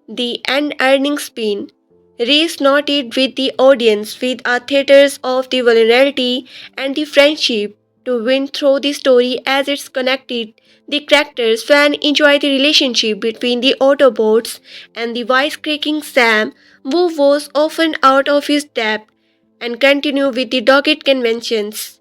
Speaker 1: The end-earning spin resonated with the audience with a theaters of the vulnerability and the friendship to win through the story as it's connected. The characters fan enjoy the relationship between the Autobots and the wisecracking Sam, who was often out of his depth, and continue with the dogged conventions.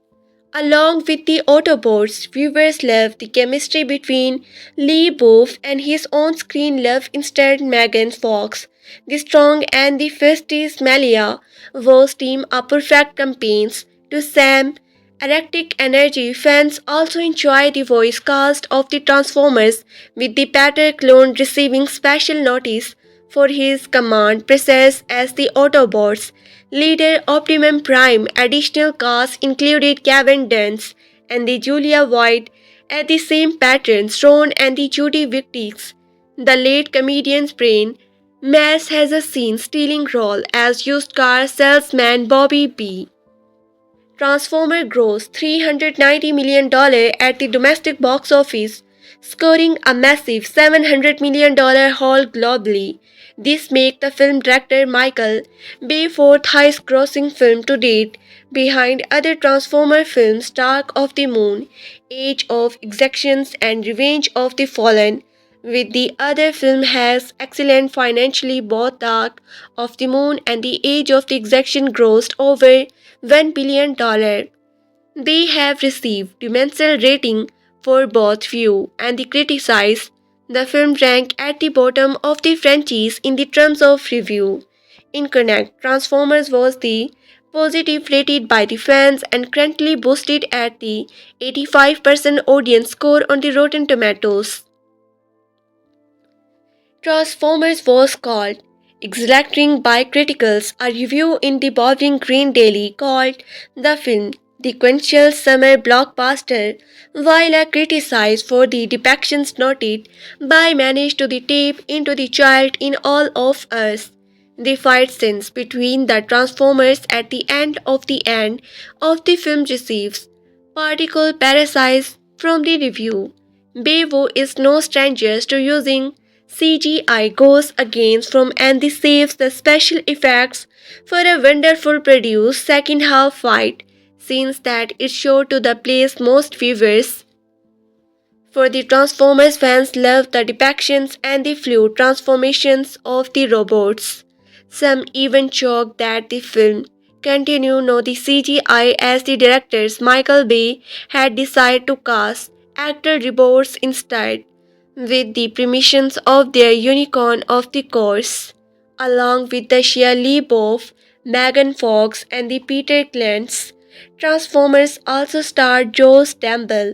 Speaker 1: Along with the Autobots, viewers love the chemistry between LaBeouf and his on-screen love interest Megan Fox. The strong and the festive Malia Woes team are perfect companions to Sam. Electric Energy fans also enjoy the voice cast of the Transformers, with the Pater clone receiving special notice for his command process as the Autobots. Leader Optimum Prime additional cast included Kevin Dunst and the Julia White at the same patrons Ron and the Judy Witwicky. The late comedian's brain Mass has a scene stealing role as used car salesman Bobby B. Transformer grossed $390 million at the domestic box office, scoring a massive $700 million haul globally. This makes the film director Michael Bay fourth highest grossing film to date, behind other Transformer films Dark of the Moon, Age of Executions, and Revenge of the Fallen. With the other film has excellent financially, both Dark of the Moon and The Age of the Execution grossed over $1 billion. They have received dimensional rating for both view and the criticize. The film ranked at the bottom of the franchise in the terms of review. In Connect, Transformers was the positive rated by the fans and currently boosted at the 85% audience score on the Rotten Tomatoes. Transformers was called exhilarating by critics. A review in the Bowling Green Daily called the film the quintessential summer blockbuster, while a criticized for the depictions noted by managed to the tape into the child in all of us. The fight scenes between the Transformers at the end of the film receives particle parasites from the review. Bevo is no stranger to using CGI goes against from and this saves the special effects for a wonderful produced second half fight scenes that is sure to the place most viewers. For the Transformers fans love the depictions and the fluid transformations of the robots. Some even joke that the film continue no the CGI as the directors Michael Bay had decided to cast actor robots instead, with the permissions of their unicorn of the course, along with the Shia LaBeouf, Megan Fox, and the Peter Clint's. Transformers also starred Joe Stamble,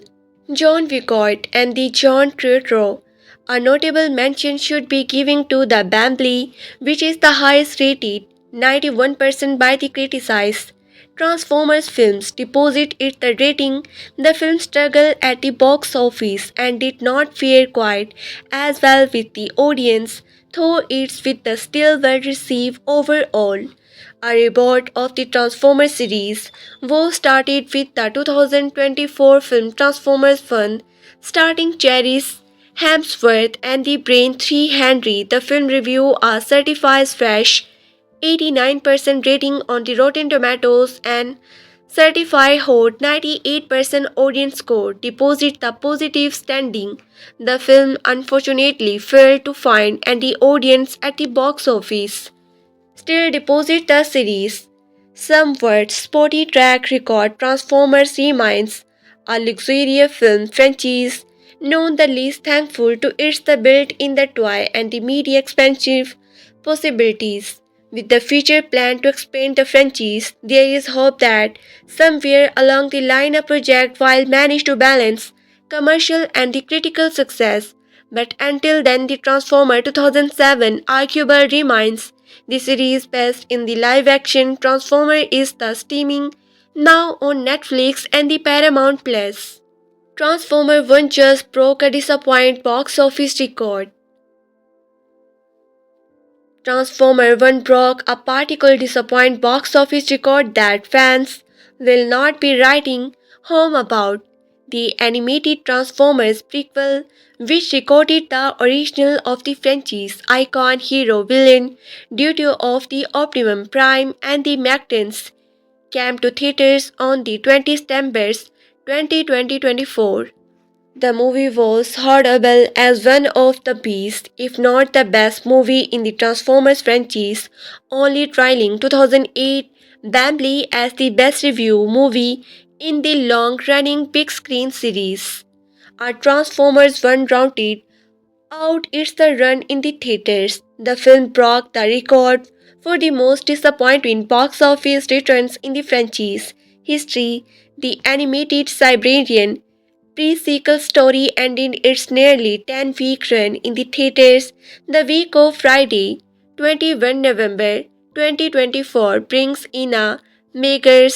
Speaker 1: John Vigoit, and the John Turturro. A notable mention should be given to the Bambley, which is the highest rated, 91% by the criticized. Transformers films deposit it the rating. The film struggled at the box office and did not fare quite as well with the audience, though it's with the still well received overall. A reboot of the Transformers series was started with the 2024 film Transformers 1, starring Cherish Hemsworth and the Brain 3 Henry. The film review are certifies fresh, 89% rating on the Rotten Tomatoes and certified hot 98% audience score deposit the positive standing. The film unfortunately failed to find any audience at the box office. Still deposit the series. Somewhat spotty track record Transformers remains a luxurious film franchise known the least thankful to its the built in the toy and the media expansive possibilities. With the future plan to expand the franchise, there is hope that somewhere along the line a project will manage to balance commercial and the critical success. But until then, the Transformer 2007 arguable remains the series best in the live action. Transformer is the streaming now on Netflix and the Paramount Plus. Transformer 1 just broke a disappointing box office record. Transformer 1 broke a particularly disappointing box office record that fans will not be writing home about. The animated Transformers prequel, which recorded the original of the franchise icon hero villain duty of the Optimum Prime and the Machines, came to theaters on the 20th September 2024. The movie was horrible as one of the best, if not the best movie in the Transformers franchise, only trailing 2008 Bambi as the best review movie in the long-running big-screen series. A Transformers 1 rounded out its run in the theaters. The film broke the record for the most disappointing box office returns in the franchise history. The animated Cybertron pre-sequel story ended its nearly 10-week run in the theaters the week of Friday, 21 November 2024, brings in a meager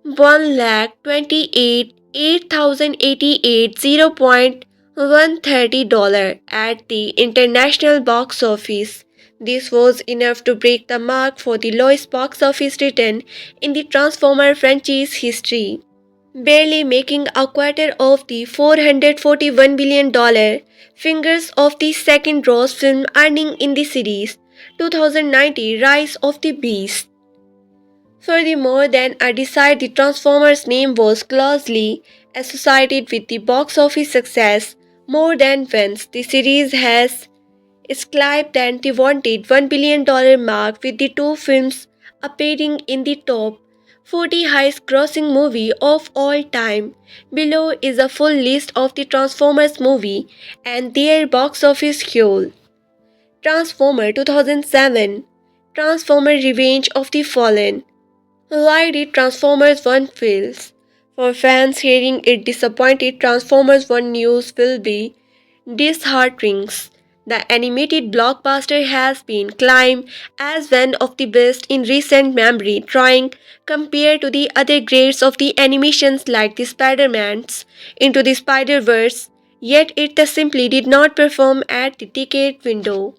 Speaker 1: 1,28,888 $0.130 at the international box office. This was enough to break the mark for the lowest box office return in the Transformer franchise history, barely making a quarter of the $441 billion figures of the second gross film earning in the series' 2090 Rise of the Beast. Furthermore, than a decide the Transformers name was closely associated with the box office success more than once. The series has eclipsed and the wanted $1 billion mark with the two films appearing in the top 40 highest grossing movie of all time. Below is a full list of the Transformers movie and their box office haul. Transformer 2007, Transformer Revenge of the Fallen. Why did Transformers 1 fails? For fans hearing it disappointed, Transformers 1 news will be disheartening. The animated blockbuster has been claimed as one of the best in recent memory, trying compared to the other grades of the animations like the Spider-Man's Into the Spider-Verse, yet it simply did not perform at the ticket window.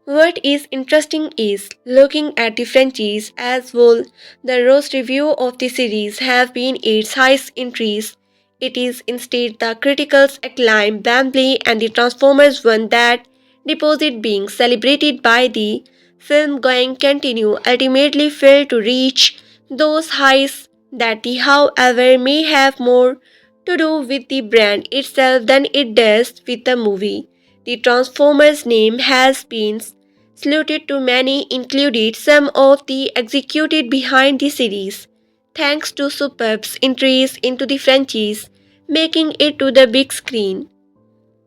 Speaker 1: What is interesting is looking at the franchise as well. The roast review of the series have been its highest entries. It is instead the criticals' acclaim Bambi and the Transformers one that, deposit being celebrated by the film-going continue, ultimately failed to reach those highs that the however may have more to do with the brand itself than it does with the movie. The Transformers name has been saluted to many, included some of the executed behind the series, thanks to superb entries into the franchise, making it to the big screen.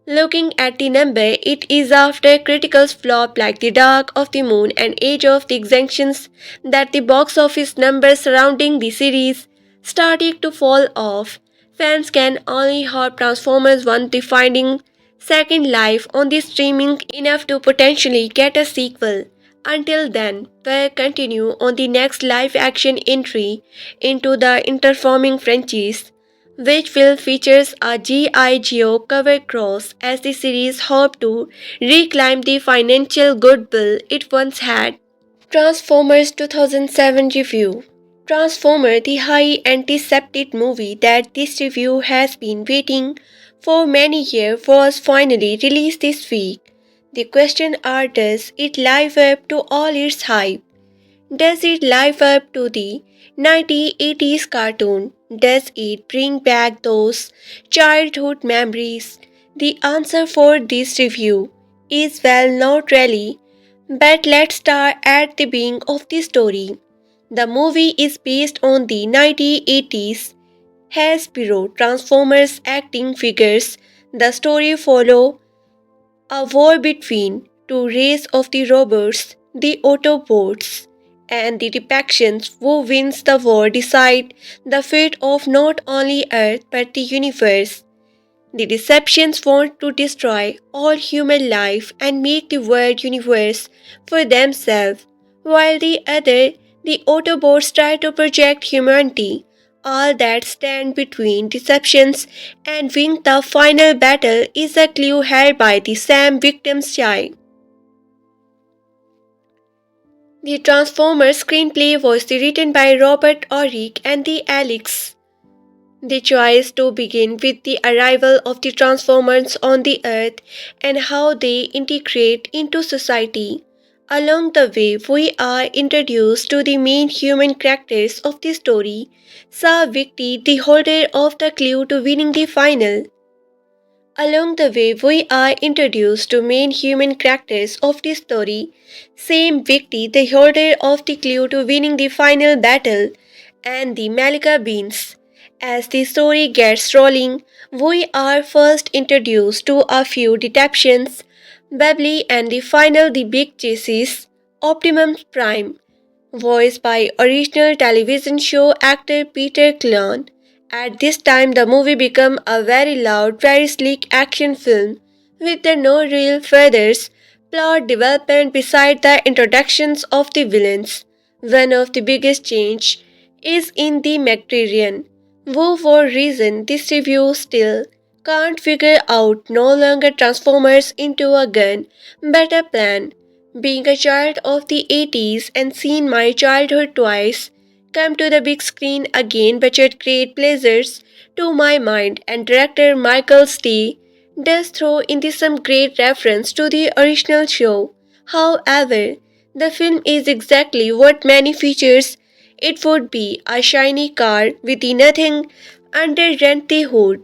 Speaker 1: Looking at the number, it is after criticals flop like The Dark of the Moon and Age of the Extinctions that the box office numbers surrounding the series started to fall off. Fans can only hope Transformers 1 the finding second life on the streaming enough to potentially get a sequel. Until then, we'll continue on the next live action entry into the interforming franchise, which will features a G.I. Joe cover cross as the series hoped to reclaim the financial goodwill it once had. Transformers 2007 Review. Transformer, the high anticipated movie that this review has been waiting for many years, was finally released this week. The question are, does it live up to all its hype? Does it live up to the 1980s cartoon? Does it bring back those childhood memories? The answer for this review is well, not really. But let's start at the beginning of the story. The movie is based on the 1980s Hasbro Transformers acting figures. The story follows a war between two races of the robots, the Autobots, and the Decepticons. Who wins the war decide the fate of not only Earth but the universe. The Decepticons want to destroy all human life and make the world universe for themselves, while the Autobots, try to project humanity. All that stand between deceptions and win the final battle is a clue held by the Sam victim's child. The Transformers screenplay was written by Robert Orick and the Alex. The choice to begin with the arrival of the Transformers on the Earth and how they integrate into society. Along the way, we are introduced to the main human characters of the story. Sam Witwicky, the holder of the clue to winning the final. Along the way, we are introduced to main human characters of the story. Sam Witwicky, the holder of the clue to winning the final battle, and the Malika Beans. As the story gets rolling, we are first introduced to a few deceptions, Babbly, and the final the big chases, Optimus Prime, voiced by original television show actor Peter Clone. At this time, the movie became a very loud, very sleek action film with no real feathers, plot development beside the introductions of the villains. One of the biggest change is in the Mediterranean, who for reason this review still can't figure out no longer transformers into a gun, but a plan. Being a child of the 80s and seeing my childhood twice come to the big screen again brought great pleasures to my mind, and director Michael Stee does throw in this some great reference to the original show. However, the film is exactly what many features it would be, a shiny car with nothing underneath the hood.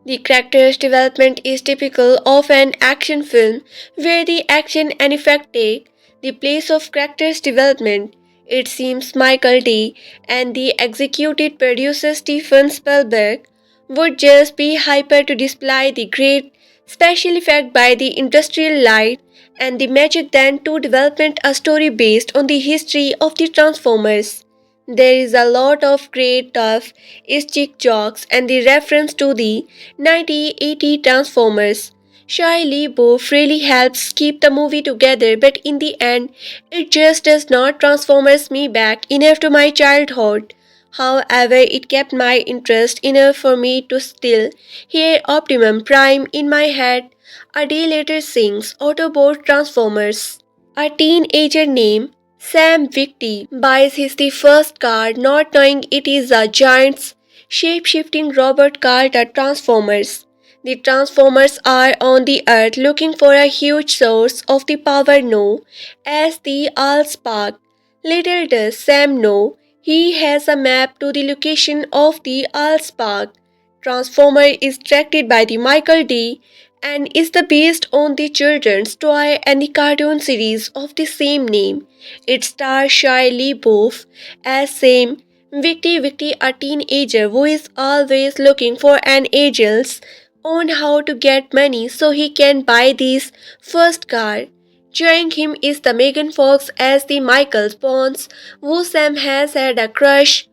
Speaker 1: The character's development is typical of an action film where the action and effect take the place of character's development. It seems Michael D. and the executive producer Steven Spielberg would just be hyper to display the great special effect by the industrial light and the magic then to development a story based on the history of the Transformers. There is a lot of great tough stick jokes and the reference to the 1980 Transformers. Shia LaBeouf really helps keep the movie together, but in the end, it just does not transformers me back enough to my childhood. However, it kept my interest enough for me to still hear Optimum Prime in my head. A day later sings Autobot Transformers. A teenager named Sam Witwicky buys his the first car not knowing it is a giant's shape-shifting robot car that transformers. The Transformers are on the earth looking for a huge source of the power known as the AllSpark. Little does Sam know he has a map to the location of the AllSpark. Transformer is directed by the Michael D and is the based on the children's toy and the cartoon series of the same name. It stars Shia LaBeouf as Sam Witwicky, a teenager who is always looking for an agents on how to get money so he can buy this first car. Joining him is the Megan Fox as the Michael Pons, who Sam has had a crush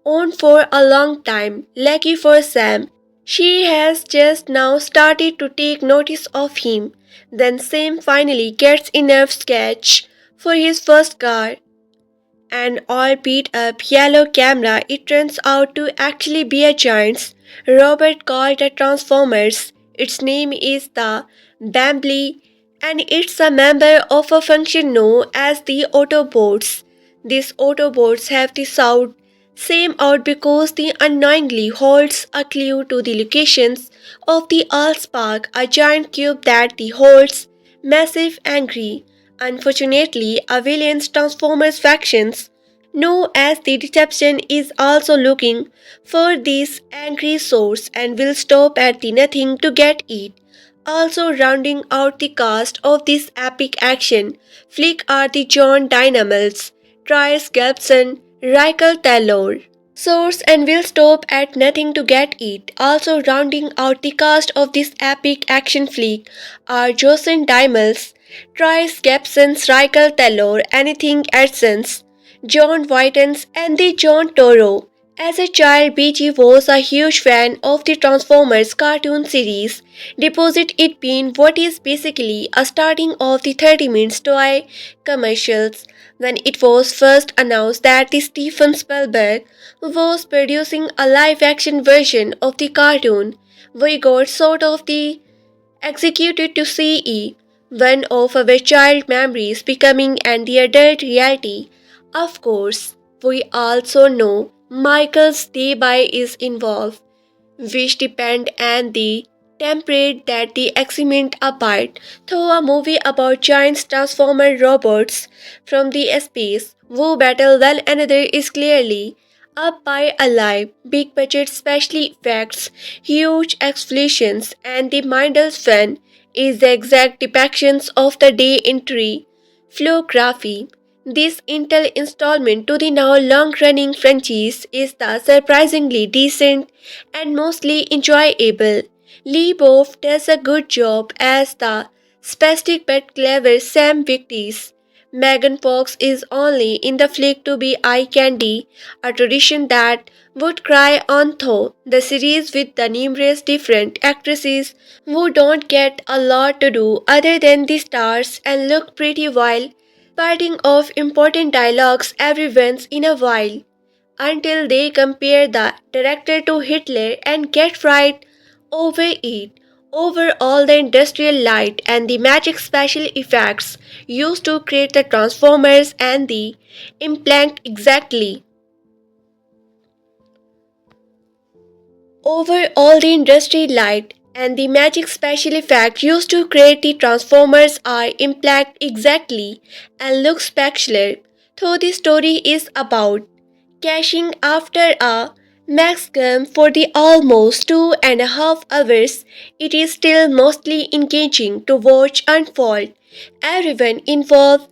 Speaker 1: on for a long time. Lucky for Sam, she has just now started to take notice of him. Then Sam finally gets enough sketch for his first car. An all beat up yellow camera, it turns out to actually be a giant's robot called the Transformers. Its name is the Bambly and it's a member of a function known as the Autobots. These Autobots have the sound same out because the unknowingly holds a clue to the locations of the AllSpark, a giant cube that the holds massive angry. Unfortunately, a villain's Transformers factions, known as the Deception, is also looking for this angry source and will stop at the nothing to get it. Also rounding out the cast of this epic action flick are the John Dynamels, Trice Gibson, Michael Taylor. Source and will stop at nothing to get it. Also rounding out the cast of this epic action flick are Jocelyn Dymels, Trice Gibson, Michael Taylor, Anything Essence, John Whitens, and the John Toro. As a child, BG was a huge fan of the Transformers cartoon series, deposit it being what is basically a starting of the 30 minutes toy commercials. When it was first announced that the Steven Spielberg was producing a live-action version of the cartoon, we got sort of the executed to see one of our child memories becoming an the adult reality. Of course, we also know Michael's day-by is involved, which depend on the temperate that the excrement apart, though a movie about giant transformer robots from the space who battle well another is clearly up by a live, big budget special effects, huge explosions, and the mindless fun is the exact depictions of the day entry flowography. This Intel installment to the now long-running franchise is the surprisingly decent and mostly enjoyable. LaBeouf does a good job as the spastic but clever Sam Witwicky. Megan Fox is only in the flick to be eye candy, a tradition that would cry on though the series with the numerous different actresses who don't get a lot to do other than the stars and look pretty while spouting off important dialogues every once in a while until they compare the director to Hitler and get right over it. Overall, the industrial light and the magic special effects used to create the Transformers and the implant exactly. Overall, the industry light and the magic special effect used to create the Transformers are impact exactly and look spectacular. Though the story is about cashing after a maximum for the almost 2.5 hours, it is still mostly engaging to watch unfold. Everyone involved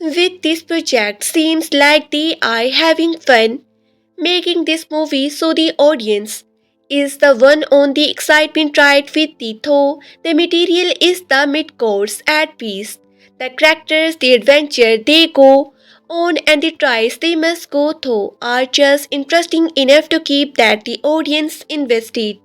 Speaker 1: with this project seems like they are having fun making this movie so the audience is the one on the excitement ride with the though the material is the mid-course at peace. The characters, the adventure they go on and the tries they must go through are just interesting enough to keep that the audience invested.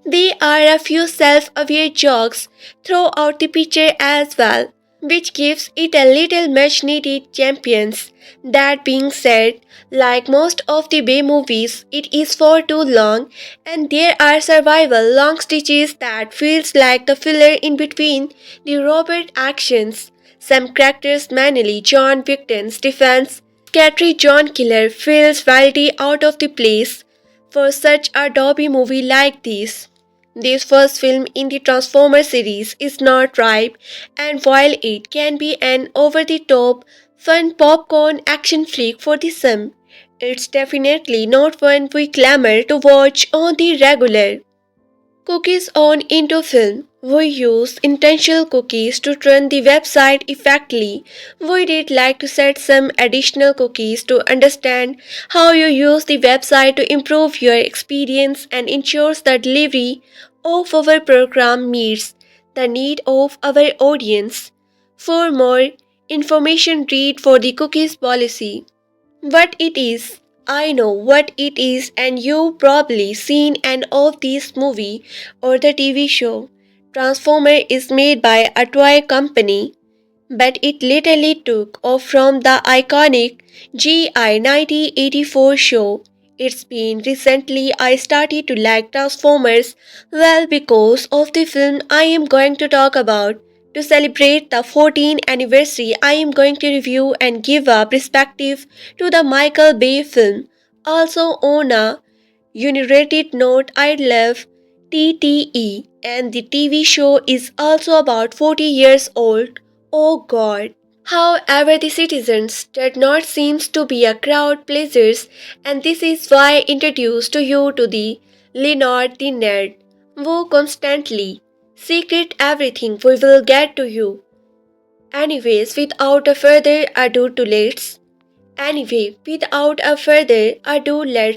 Speaker 1: There are a few self-aware jokes throughout the picture as well, which gives it a little much needed champions. That being said, like most of the Bay movies, it is for too long and there are survival long stitches that feels like the filler in between the robot actions. Some characters manually John Victon's defense, Scattery John Killer feels wildly out of the place for such a Dobby movie like this. This first film in the Transformers series is not ripe, and while it can be an over the top, fun popcorn action flick for the some, it's definitely not one we clamor to watch on the regular. Cookies on into film. We use intentional cookies to run the website effectively. We did like to set some additional cookies to understand how you use the website to improve your experience and ensures the delivery of our program meets the need of our audience. For more information, read for the cookies policy. What it is. I know what it is, and you've probably seen an of this movie or the TV show. Transformer is made by a toy company, but it literally took off from the iconic GI 1984 show. It's been recently I started to like Transformers well because of the film I am going to talk about. To celebrate the 14th anniversary, I am going to review and give a perspective to the Michael Bay film. Also on a unrated note, I love TTE and the TV show is also about 40 years old. Oh god. However, the citizens did not seem to be a crowd pleasers, and this is why I introduced to you to the Leonard the Nerd, who constantly secret everything we will get to you. Anyways, without a further ado to let's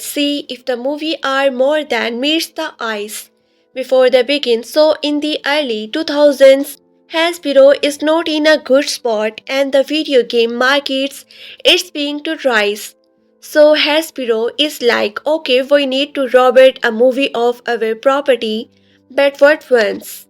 Speaker 1: see if the movie are more than meets the eyes. Before the begin, so in the early 2000s, Hasbro is not in a good spot and the video game markets is being to rise. So Hasbro is like, okay, we need to rob it a movie of our property, but what once?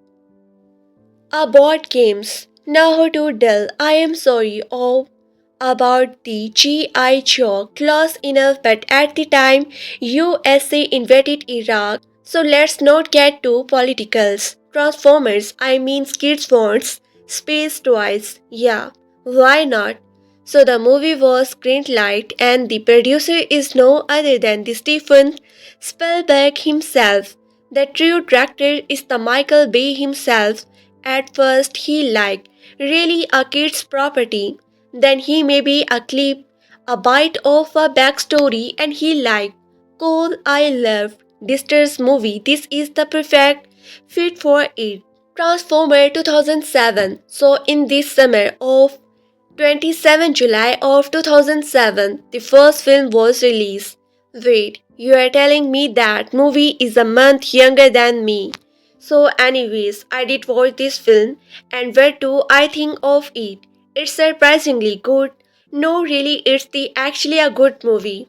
Speaker 1: About games. Now to Dell, I am sorry about the GI Joe close enough, but at the time USA invaded Iraq, so let's not get too politicals. Transformers, I mean kids wants space toys. Yeah, why not? So the movie was greenlight and the producer is no other than the Stephen Spielberg himself. The true director is the Michael Bay himself. At first he liked really a kid's property, then he maybe a clip, a bite of a backstory and he liked, cool, I loved Dister's movie, this is the perfect fit for it. Transformer 2007. So in this summer of 27 July of 2007, the first film was released. Wait, you are telling me that movie is a month younger than me. So anyways, I did watch this film and what do I think of it? It's surprisingly good. No, really, it's the actually a good movie.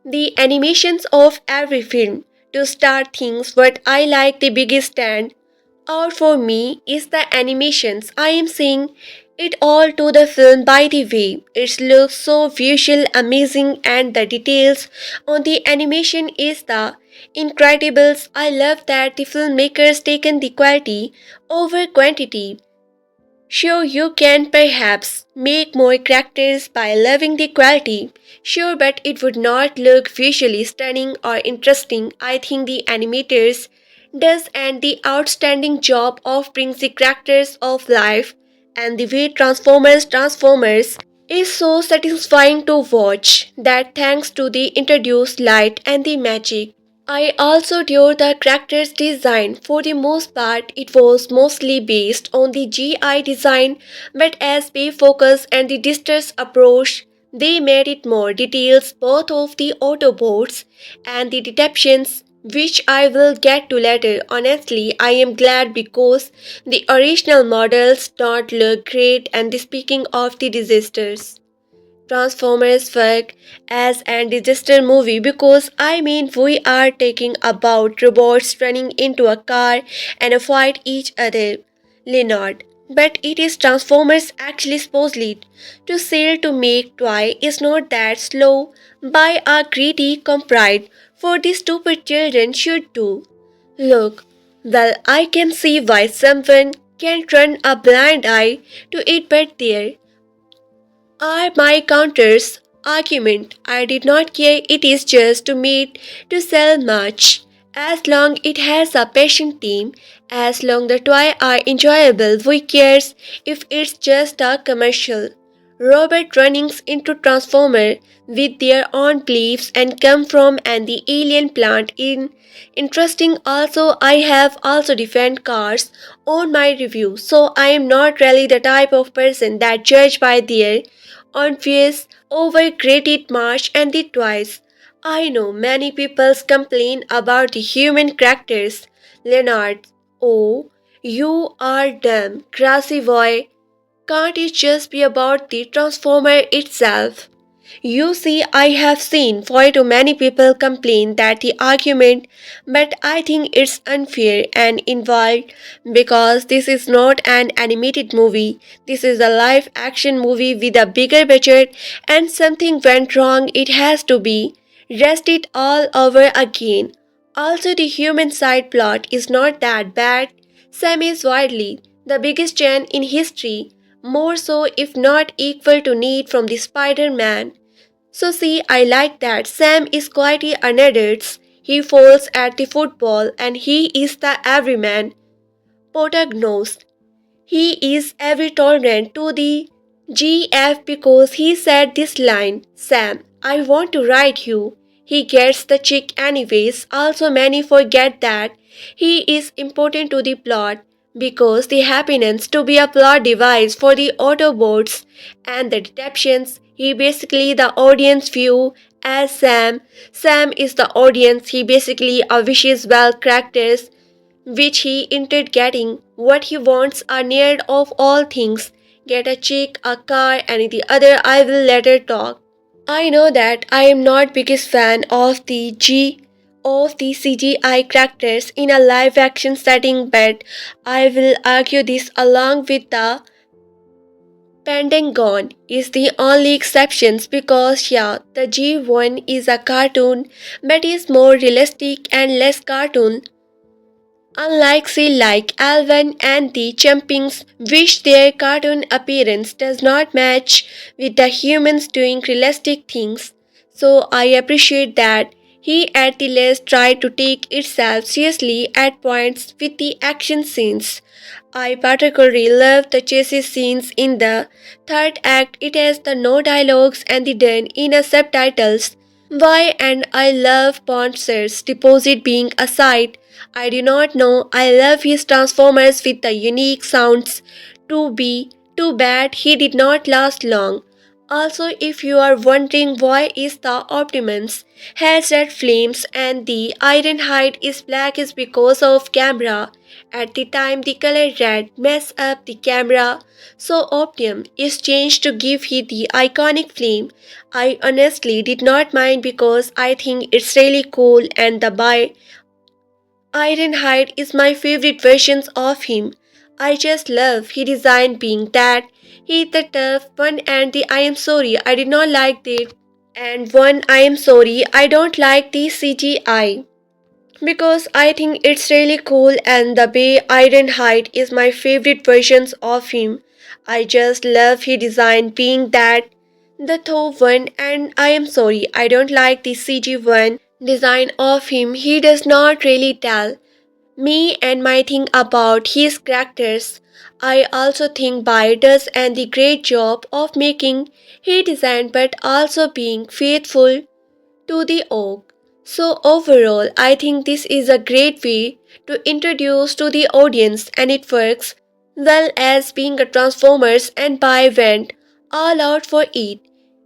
Speaker 1: The animations of every film. To start things, what I like the biggest stand out for me is the animations. I am seeing it all to the film by the way. It looks so visual amazing and the details on the animation is the incredibles. I love that the filmmakers taken the quality over quantity. Sure, you can perhaps make more characters by loving the quality. Sure, but it would not look visually stunning or interesting. I think the animators does and the outstanding job of bringing the characters of life and the way Transformers is so satisfying to watch that thanks to the introduced light and the magic. I also adore the character's design. For the most part, it was mostly based on the GI design, but as they focus and the distance approach, they made it more details both of the Autobots and the Decepticons, which I will get to later. Honestly, I am glad because the original models don't look great and speaking of the disasters. Transformers work as an disaster movie because I mean we are talking about robots running into a car and fight each other. Leonard. But it is Transformers actually supposedly to sell to make toy is not that slow by a greedy comrade for the stupid children should do. Look, well I can see why someone can turn a blind eye to it but there are my counters argument. I did not care it is just to meet to sell much. As long it has a patient team, as long the toy are enjoyable, who cares if it's just a commercial. Robert runnings into Transformer with their own beliefs and come from and the alien plant in interesting also I have also defend cars on my review so I am not really the type of person that judge by their obvious overcredited march and the twice. I know many people complain about the human characters. Leonard, oh, you are dumb, grassy boy. Can't it just be about the transformer itself? You see, I have seen far too many people complain that the argument, but I think it's unfair and invalid because this is not an animated movie. This is a live action movie with a bigger budget, and something went wrong, it has to be. Rest it all over again. Also, the human side plot is not that bad. Sam is widely the biggest gen in history, more so if not equal to Need from the Spider-Man. So see, I like that Sam is quite an adult. He falls at the football and he is the everyman protagonist. He is every tolerant to the GF because he said this line, Sam, I want to ride you. He gets the chick anyways. Also many forget that he is important to the plot because the happens to be a plot device for the Autobots and the Decepticons. He basically the audience view as Sam. Sam is the audience. He basically a wishes well characters which he ended getting what he wants are near of all things get a chick, a car, and the other I will later talk. I know that I am not biggest fan of the CGI characters in a live action setting, but I will argue this along with the Pentagon is the only exceptions because yeah, the G1 is a cartoon but is more realistic and less cartoon. Unlike say like Alvin and the Chumpings, which their cartoon appearance does not match with the humans doing realistic things, so I appreciate that He at the least tried to take itself seriously at points with the action scenes. I particularly love the chase scenes in the third act. It has the no dialogues and the then in a subtitles. Why and I love Poncer's deposit being a sight. I do not know. I love his transformers with the unique sounds. To be too bad he did not last long. Also, if you are wondering why is the Optimus has red flames and the Ironhide is black is because of camera. At the time the color red mess up the camera, so Optium is changed to give he the iconic flame. I honestly did not mind because I think it's really cool and the by Ironhide is my favorite versions of him. I just love his design being that he's the tough one and the I am sorry I did not like that and one I am sorry I don't like the CGI because I think it's really cool and the way Ironhide is my favorite versions of him. I just love his design being that the Thor one and I am sorry I don't like the CG one design of him. He does not really tell me and my thing about his characters. I also think Bai does and the great job of making his design but also being faithful to the oak. So overall, I think this is a great way to introduce to the audience and it works well as being a Transformers and Bai went all out for it.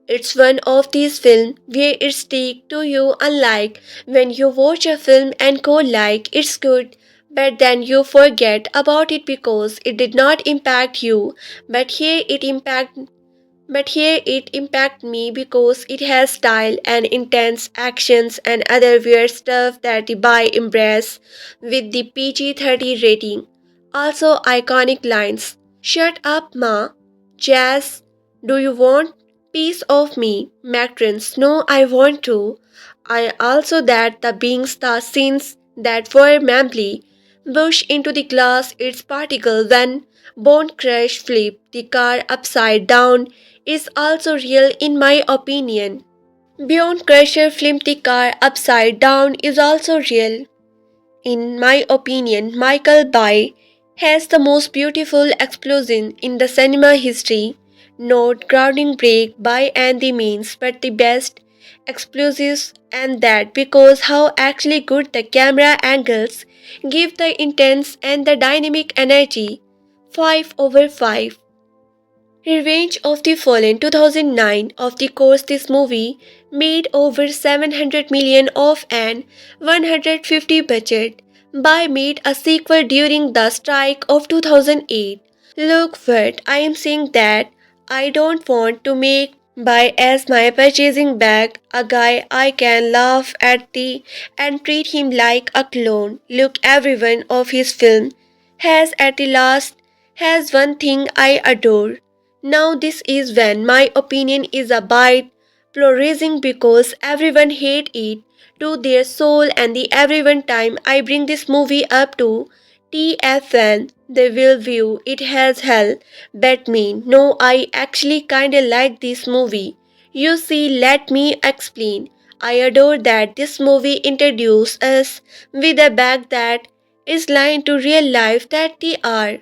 Speaker 1: It's one of these films where it sticks to you unlike when you watch a film and go like it's good but then you forget about it because it did not impact you but here it impact me because it has style and intense actions and other weird stuff that the buy embrace with the PG-30 rating. Also iconic lines. Shut up, ma. Jazz, do you want piece of me? Matrons, no, I want to. I also that the beings the scenes that were mambly bush into the glass its particle when bone crush flip the car upside down is also real in my opinion. Beyond Crusher flip the car upside down is also real. In my opinion, Michael Bay has the most beautiful explosion in the cinema history. Not grounding break by any means, but the best explosives and that because how actually good the camera angles give the intense and the dynamic energy. 5 over 5. Revenge of the Fallen 2009 of the course this movie made over 700 million of an 150 budget by made a sequel during the strike of 2008. Look what I am saying that I don't want to make by as my purchasing bag a guy I can laugh at the and treat him like a clone. Look every one of his film has at the last has one thing I adore. Now this is when my opinion is a bit polarizing because everyone hate it to their soul and the everyone time I bring this movie up to TFN they will view it as hell but me no I actually kinda like this movie. You see let me explain. I adore that this movie introduced us with a bag that is lying to real life that they are.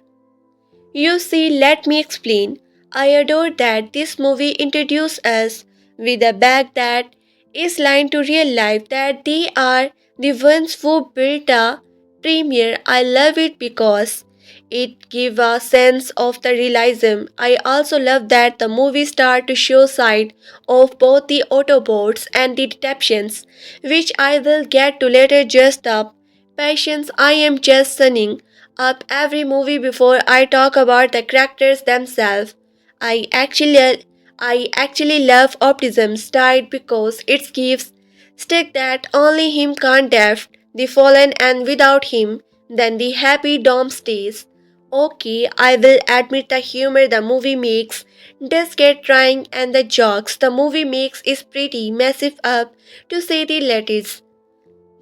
Speaker 1: You see, let me explain. I adore that this movie introduced us with a bag that is lined to real life that they are the ones who built a premiere. I love it because it gives a sense of the realism. I also love that the movie start to show side of both the Autobots and the Decepticons, which I will get to later just up. Patience, I am just sunning up every movie before I talk about the characters themselves. I actually I actually love Optimism's style because it gives stick that only him can't deft the fallen and without him then the happy dom stays. Okay, I will admit the humor the movie makes does get trying and the jokes the movie makes is pretty massive up to say the latest.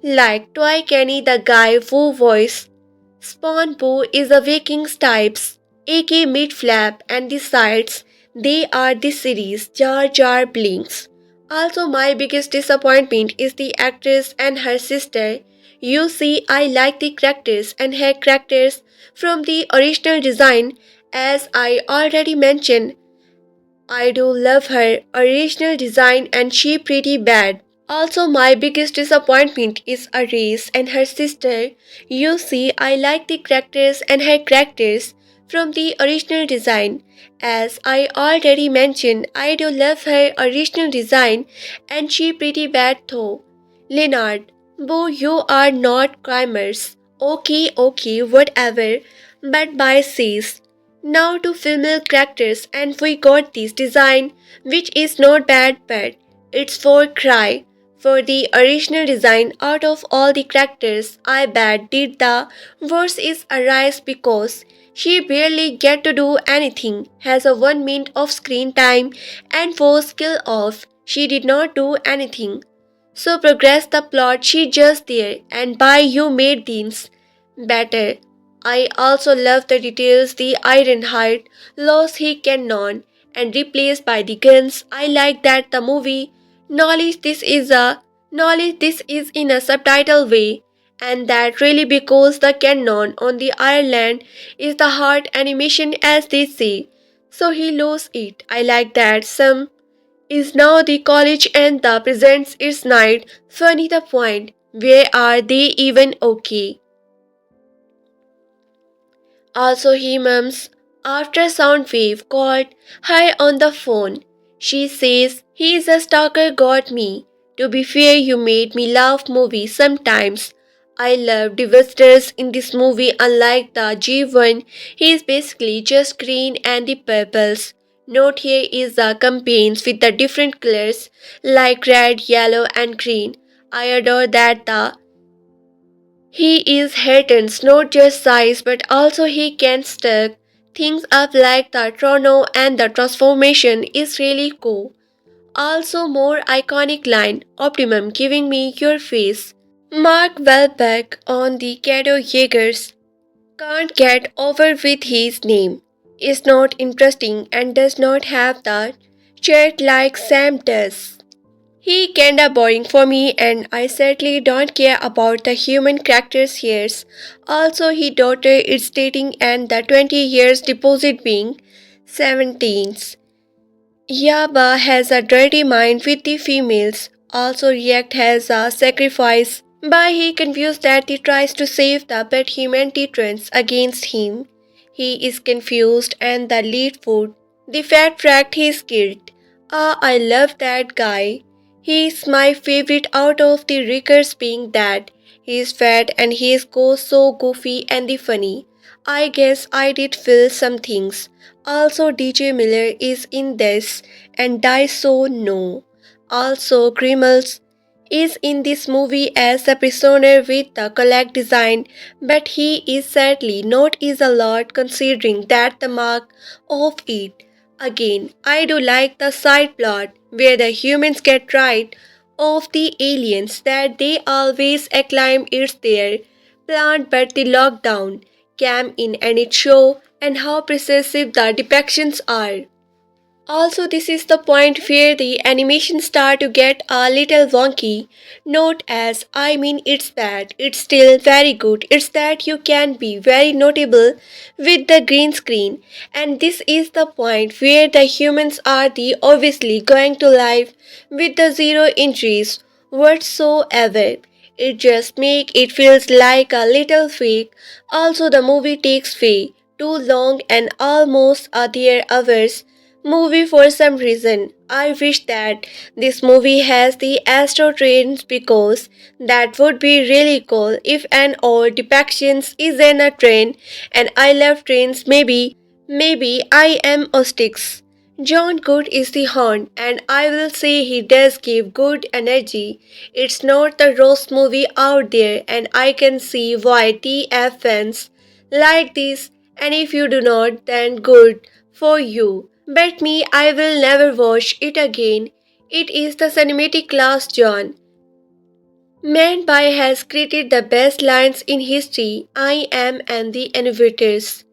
Speaker 1: Like Toy Kenny the guy who voiced Spawn Boo is a Viking types, aka mid flap and the sides, they are the series Jar Jar Blinks. Also, my biggest disappointment is the actress and her sister. You see, I like the characters and her characters from the original design. As I already mentioned, I do love her original design and she pretty bad. Also, my biggest disappointment is Aris and her sister. You see, I like the characters and her characters from the original design. As I already mentioned, I do love her original design and she pretty bad though. Leonard, Boo, you are not crimers. Okay, okay, whatever. But by says. Now to female characters and we got this design which is not bad but it's for cry. For the original design, out of all the characters, I bet did the worst is Arise because she barely get to do anything, has a 1 minute of screen time, and was skill off. She did not do anything. So progress the plot, she just there, and by you made things better. I also love the details the Ironhide lost he cannon and replaced by the guns. I like that the movie knowledge this is in a subtitle way and that really because the cannon on the Ireland is the hard animation as they say. So he lost it. I like that some is now the college and the presents its night. Funny the point. Where are they even okay? Also, he mums after Soundwave called her on the phone. She says, he's a stalker got me. To be fair, you made me laugh movie sometimes. I love Divestors in this movie unlike the G1. He is basically just green and the purples. Note here is the campaigns with the different colors like red, yellow and green. I adore that the he is Hayton's not just size but also he can stack things up like the Trono and the transformation is really cool. Also more iconic line, Optimum giving me your face. Mark Wahlberg on the Cato Jaegers can't get over with his name. Is not interesting and does not have the chat like Sam does. He kinda boring for me and I certainly don't care about the human characters here. Also he daughter is dating and the 20 years deposit being 17's. Yaba has a dirty mind with the females. Also React has a sacrifice. But he confused that he tries to save the but humanity turns against him. He is confused and the lead food. The fat fact he is killed. Ah, I love that guy. He's my favorite out of the Rickers being that. He's fat and he goes so goofy and the funny. I guess I did feel some things. Also DJ Miller is in this and dies so no. Also Grimmels is in this movie as a prisoner with the collect design, but he is sadly not is a lot considering that the mark of it. Again, I do like the side plot where the humans get right of the aliens that they always acclaim it's their plant but the lockdown came in and it show and how precisive the depictions are. Also, this is the point where the animation start to get a little wonky. Not as I mean it's bad, it's still very good. It's that you can be very notable with the green screen. And this is the point where the humans are the obviously going to live with the zero injuries whatsoever. It just make it feels like a little fake. Also the movie takes way too long and almost a their hours movie for some reason. I wish that this movie has the Astro trains because that would be really cool if an old depictions is in a train and I love trains maybe I am a sticks. John Good is the horn and I will say he does give good energy. It's not the roast movie out there and I can see why TF fans like this and if you do not then good for you. Bet me I will never watch it again. It is the cinematic class John. Man by has created the best lines in history. I am and the innovators.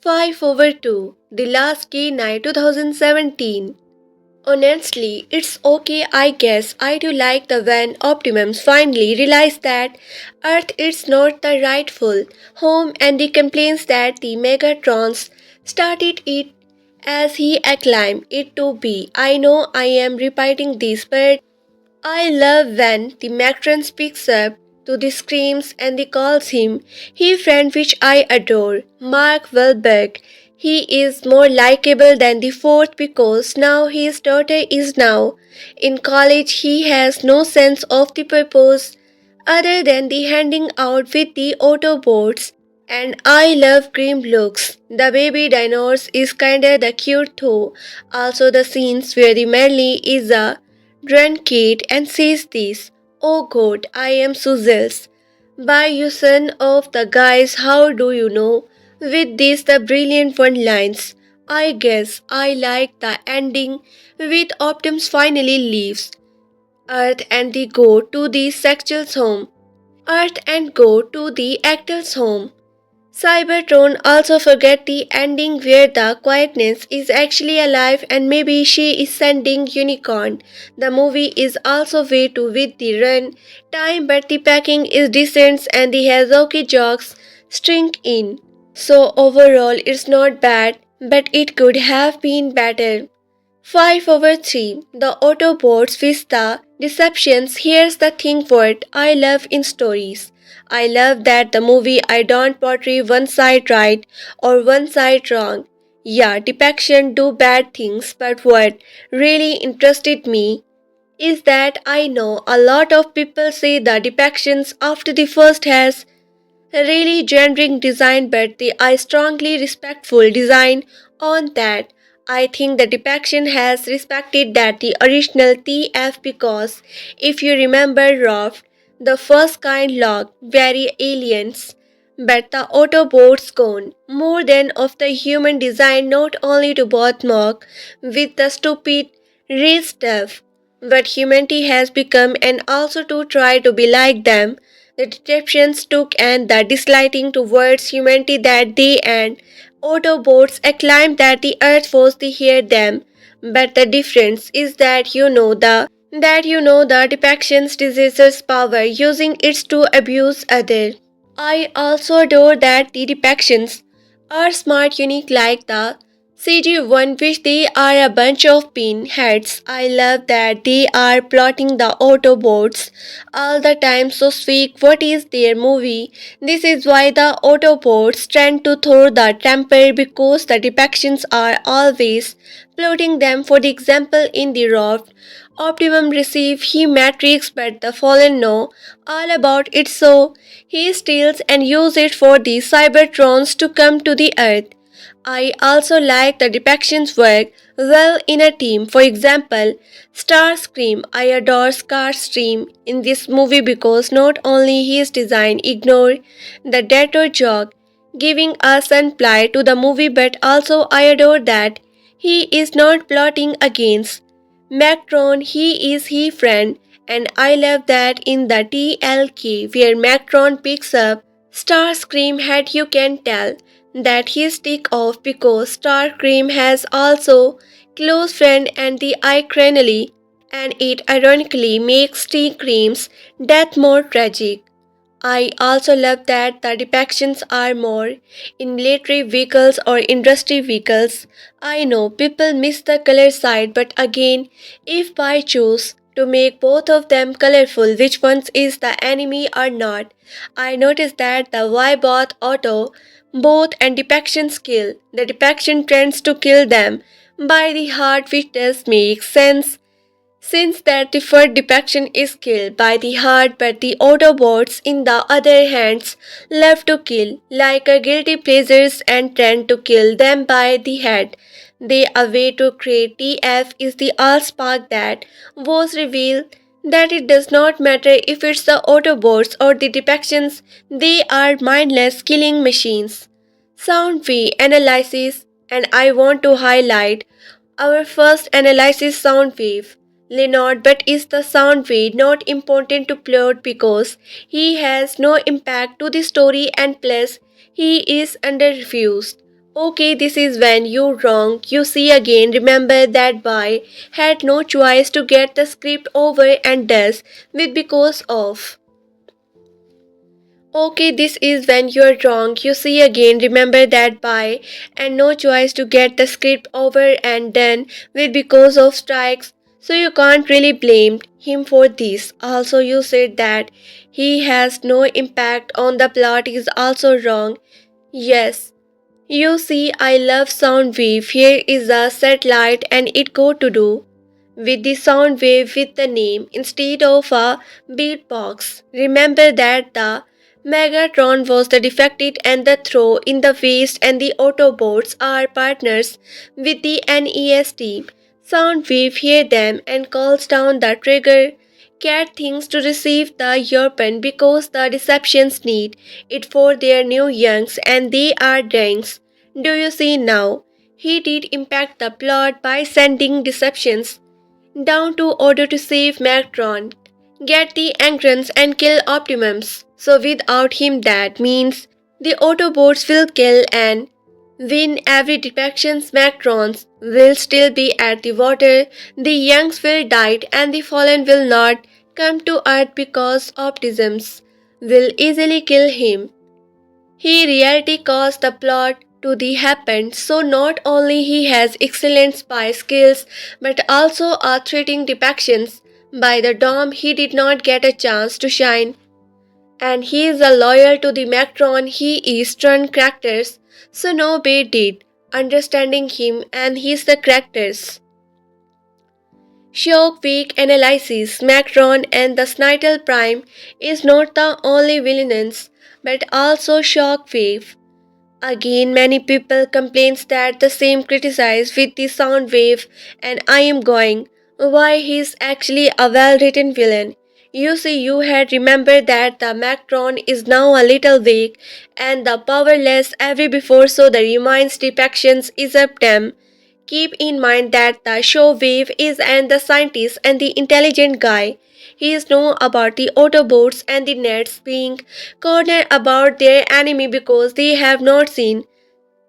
Speaker 1: 5/2. The Last Gay Night 2017. Honestly, it's okay, I guess. I do like the when Optimus finally realized that Earth is not the rightful home and he complains that the Megatrons started it as he acclaimed it to be. I know I am repeating this, but I love when the matron speaks up to the screams and the calls him he friend which I adore. Mark Wahlberg. He is more likable than the fourth because now his daughter is now in college. He has no sense of the purpose other than the handing out with the Autobots. And I love grim looks. The baby dinosaurs is kinda the cute though. Also the scenes where the Merly is a drunk kid and says this, "Oh God, I am so zealous. By you son of the guys, how do you know?" With this the brilliant one lines. I guess I like the ending with Optimus finally leaves Earth and they go to the sexual's home. Earth and go to the actor's home. Cybertron also forget the ending where the quietness is actually alive and maybe she is sending unicorn. The movie is also way to with the run time but the packing is decent and the Hazuki jokes string in. So overall it's not bad but it could have been better. 5 over 3. The Autobots with the deceptions. Here's the thing what I love in stories. I love that the movie I don't portray one side right or one side wrong. Yeah, depiction do bad things, but what really interested me is that I know a lot of people say the depictions after the first has really generic design, but the I strongly respectful design on that. I think the depiction has respected that the original TF because if you remember Raft, the first kind looked very aliens, but the Autobots gone more than of the human design not only to both mock with the stupid race stuff, but humanity has become and also to try to be like them the Egyptians took and the disliking towards humanity that they and Autobots acclaimed that the earth was to hear them. But the difference is that the depictions diseases power using it to abuse others. I also adore that the depictions are smart, unique like the CG1, which they are a bunch of pinheads. I love that they are plotting the Autobots all the time. So sweet, what is their movie? This is why the Autobots tend to throw the temper because the depictions are always plotting them. For the example, in the Raft, Optimum receive he matrix but the fallen know all about it so he steals and uses it for the Cybertrons to come to the earth. I also like the depictions work well in a team. For example, Starscream. I adore Starscream in this movie because not only his design ignore the data joke giving a sunfly to the movie but also I adore that he is not plotting against Macron, he is he friend, and I love that in the TLK where Macron picks up Starscream head you can tell that he's tick off because Starscream has also close friend and the iCranally and it ironically makes Starscream's death more tragic. I also love that the depictions are more in military vehicles or industry vehicles. I know people miss the color side, but again, if I choose to make both of them colorful, which ones is the enemy or not? I notice that the why both and depictions kill. The depiction tends to kill them by the heart, which does make sense since that the first depiction is killed by the heart, but the Autobots, in the other hands, love to kill, like a guilty pleasures and tend to kill them by the head. They a way to create TF is the AllSpark that was revealed that it does not matter if it's the Autobots or the depictions, they are mindless killing machines. Sound wave analysis, and I want to highlight our first analysis sound wave. Leonard, but is the sound wave not important to plot because he has no impact to the story and plus he is under refused. Okay, this is when you're wrong. You see again, remember that boy had no choice to get the script over and does with because of. Okay, this is when you're wrong. You see again, remember that by and no choice to get the script over and done with because of strikes. So you can't really blame him for this. Also, you said that he has no impact on the plot is also wrong. Yes, you see, I love sound wave. Here is a satellite and it go to do with the sound wave with the name instead of a beatbox. Remember that the Megatron was the defected and the throw in the waste and the Autobots are partners with the NES team. Soundwave hear them and calls down the trigger. Cat thinks to receive the European because the Deceptions need it for their new youngs and they are drinks. Do you see now? He did impact the plot by sending Deceptions down to order to save Megatron, get the entrance and kill Optimus. So without him that means the Autobots will kill and win every defection's Megatrons will still be at the water, the youngs will die and the fallen will not come to earth because Optimus will easily kill him. He reality caused the plot to the happen, so not only he has excellent spy skills but also a threatening depictions. By the Dom he did not get a chance to shine, and he is a loyal to the Macron he is turned characters, so nobody did understanding him and his the characters. Shock weak analysis Macron and the Snidel Prime is not the only villains but also Shockwave. Again, many people complains that the same criticize with the sound wave and I am going. Why he's actually a well-written villain. You see, you had remembered that the Macron is now a little weak and the powerless every before so the reminds depictions is up them. Keep in mind that the show wave is and the scientist and the intelligent guy. He is know about the Autobots and the Nets being cornered about their enemy because they have not seen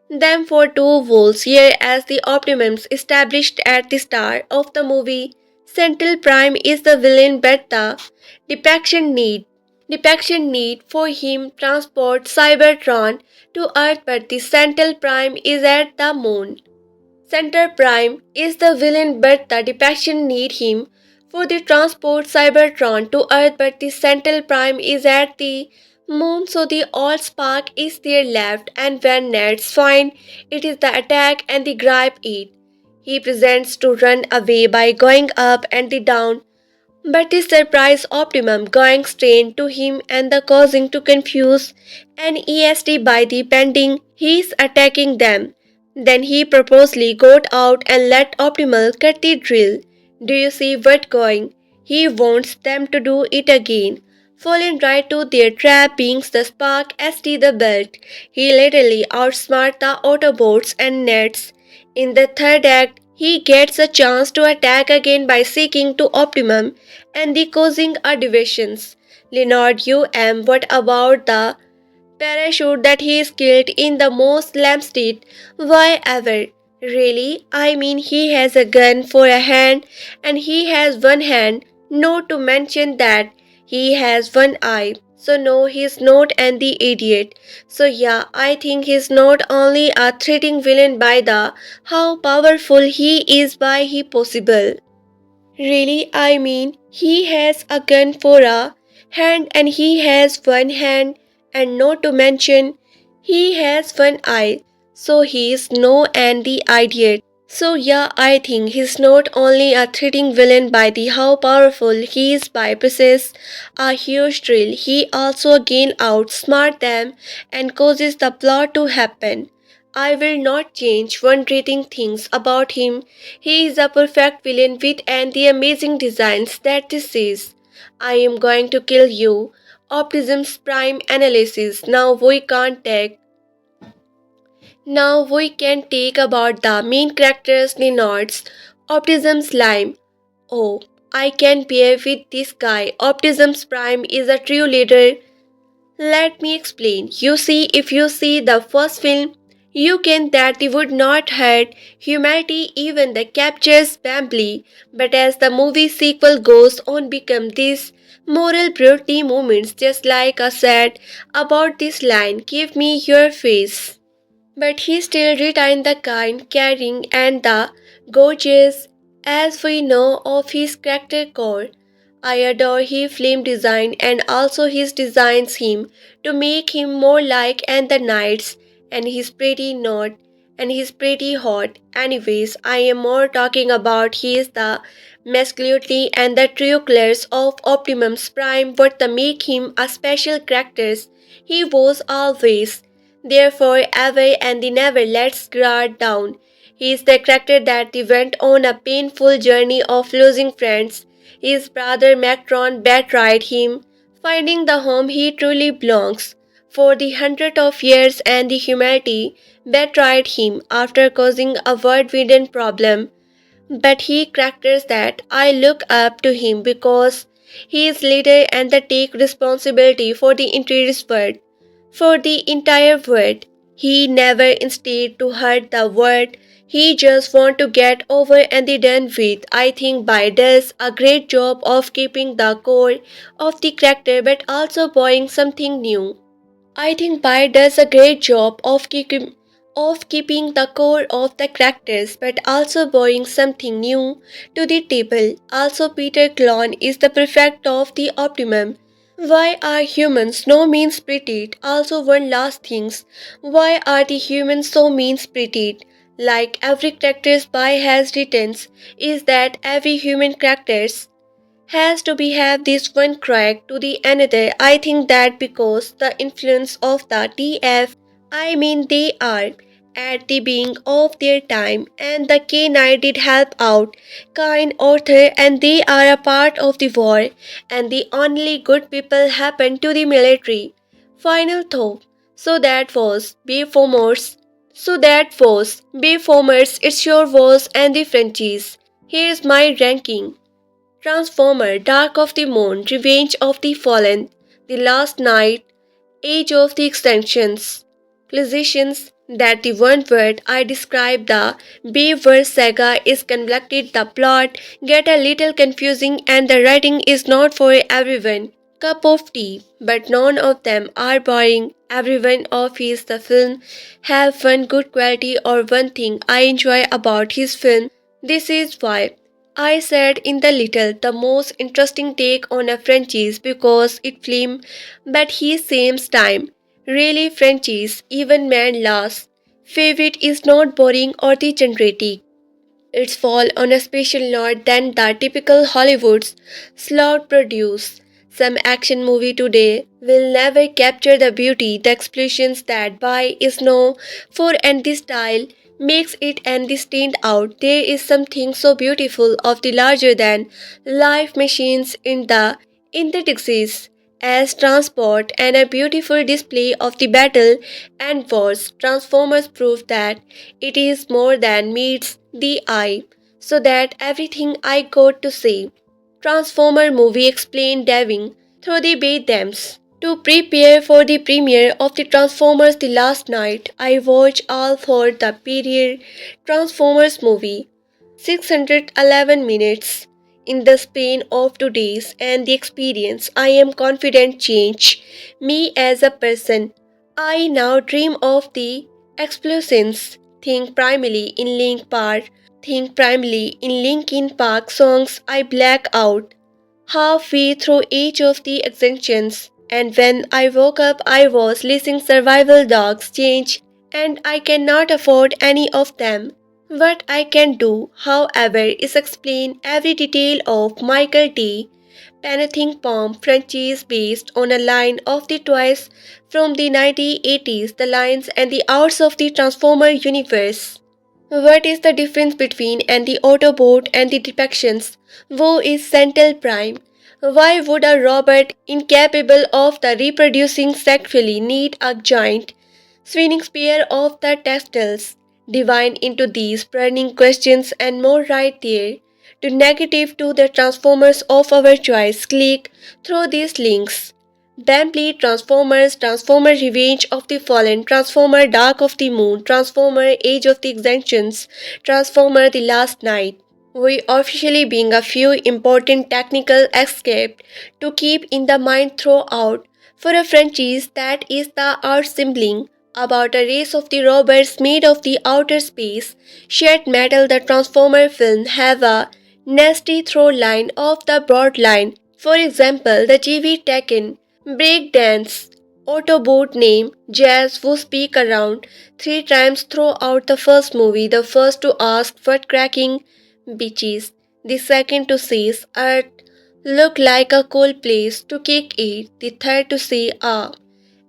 Speaker 1: them for 2 volts here as the Optimums established at the start of the movie. Central Prime is the villain but the depiction need for him transport Cybertron to Earth but the Central Prime is at the moon. Center Prime is the villain but the depiction need him for the transport Cybertron to Earth but the Central Prime is at the moon so the AllSpark is there left and when Nets find it is the attack and the gripe it. He presents to run away by going up and the down but the surprise optimum going straight to him and the causing to confuse NEST by the pending he's attacking them. Then he purposely got out and let Optimal cut the drill. Do you see what going? He wants them to do it again. Falling right to their trap being the spark ST the belt. He literally outsmart the Autobots and Nets. In the third act, he gets a chance to attack again by seeking to Optimum and the causing a divisions. Leonard what about the parachute that he is killed in the most state? Why ever? Really? I mean he has a gun for a hand and he has one hand, not to mention that he has one eye. So no, he's not an the idiot. So yeah, I think he's not only a threatening villain by the how powerful he is by he possible. Really, I mean, he has a gun for a hand and he has one hand, and not to mention, he has one eye, so he's no and the idiot. So yeah, I think he's not only a threatening villain by the how powerful he is by possess a huge drill, he also again outsmart them and causes the plot to happen. I will not change one rating things about him. He is a perfect villain with and the amazing designs that this is. I am going to kill you. Optimism's prime analysis. Now we can take about the main characters Leonard's Optimism's Lime. Oh, I can pair with this guy. Optimism's Prime is a true leader. Let me explain. You see, if you see the first film, You can that they would not hurt humanity even the captures Bambley, but as the movie sequel goes on become these moral beauty moments just like I said about this line, give me your face. But he still retained the kind, caring, and the gorgeous, as we know of his character core. I adore his film design and also his designs him to make him more like and the knights and he's pretty not and he's pretty hot. Anyways, I am more talking about he is the masculinity and the true colors of Optimus Prime what the make him a special characters. He was always therefore ever and he never lets guard down. He is the character that he went on a painful journey of losing friends. His brother Macron betrayed him, finding the home he truly belongs. For the hundred of years and the humanity betrayed him after causing a world-wide problem. But he characters that I look up to him because he is leader and they take responsibility for the entire world. For the entire world. He never instead to hurt the world. He just want to get over and be done with. I think by does a great job of keeping the core of the character but also buying something new. I think Bai does a great job of keeping the core of the characters but also bringing something new to the table. Also, Peter Clone is the prefect of the optimum. Why are humans no mean spirited? Also, one last things. Why are the humans so mean spirited? Like every character's Bai has written, is that every human characters has to be have this one crack to the another. I think that because the influence of the TF, I mean they are at the beginning of their time and the K9 did help out kind author and they are a part of the war and the only good people happen to the military. Final thought. So that was Beformers. So that was Beformers, it sure was and the Frenchies. Here's my ranking. Transformer, Dark of the Moon, Revenge of the Fallen, The Last Night, Age of the Extinctions. Positions that the one word I describe the Beaver saga is convoluted, the plot get a little confusing and the writing is not for everyone. Cup of tea, but none of them are boring. Every one of his the film have one good quality or one thing I enjoy about his film. This is why I said in the little the most interesting take on a franchise because it film but he same time. Really franchise even man last. Favorite is not boring or degenerating. It's fall on a special note than the typical Hollywood's slot produce. Some action movie today will never capture the beauty, the explosions that by is known for and the style makes it and the stand out. There is something so beautiful of the larger than life machines in that exists as transport and a beautiful display of the battle and wars. Transformers prove that it is more than meets the eye, so that everything I got to say. Transformer movie explained diving through the Bay-Dams. To prepare for the premiere of the Transformers the last night, I watched all for the period Transformers movie. 611 minutes in the span of 2 days and the experience I am confident changed me as a person. I now dream of the explosions. Think primarily in Linkin Park songs I black out halfway through each of the extensions, and when I woke up, I was listening survival dogs change, and I cannot afford any of them. What I can do, however, is explain every detail of Michael T. Panathing Palm franchise based on a line of the toys from the 1980s, the lines and the outs of the Transformer universe. What is the difference between and the Autobot and the depictions? Woe is Central Prime. Why would a robot incapable of the reproducing sexually need a giant swinging spear of the testals? Divine into these burning questions and more right there. To negative to the transformers of our choice, click through these links. Bambley, Transformers, Transformer Revenge of the Fallen, Transformer Dark of the Moon, Transformer Age of the Extinctions, Transformer The Last Night. We officially being a few important technical escapes to keep in the mind throughout for a franchise that is the art sibling about a race of the robots made of the outer space. Shed metal the Transformer film have a nasty through line of the broad line. For example, the GV Tekken breakdance Autobot name Jazz who speak around 3 times throughout the first movie. The first to ask what cracking bitches, the second to say Earth look like a cool place to kick it, the third to say ah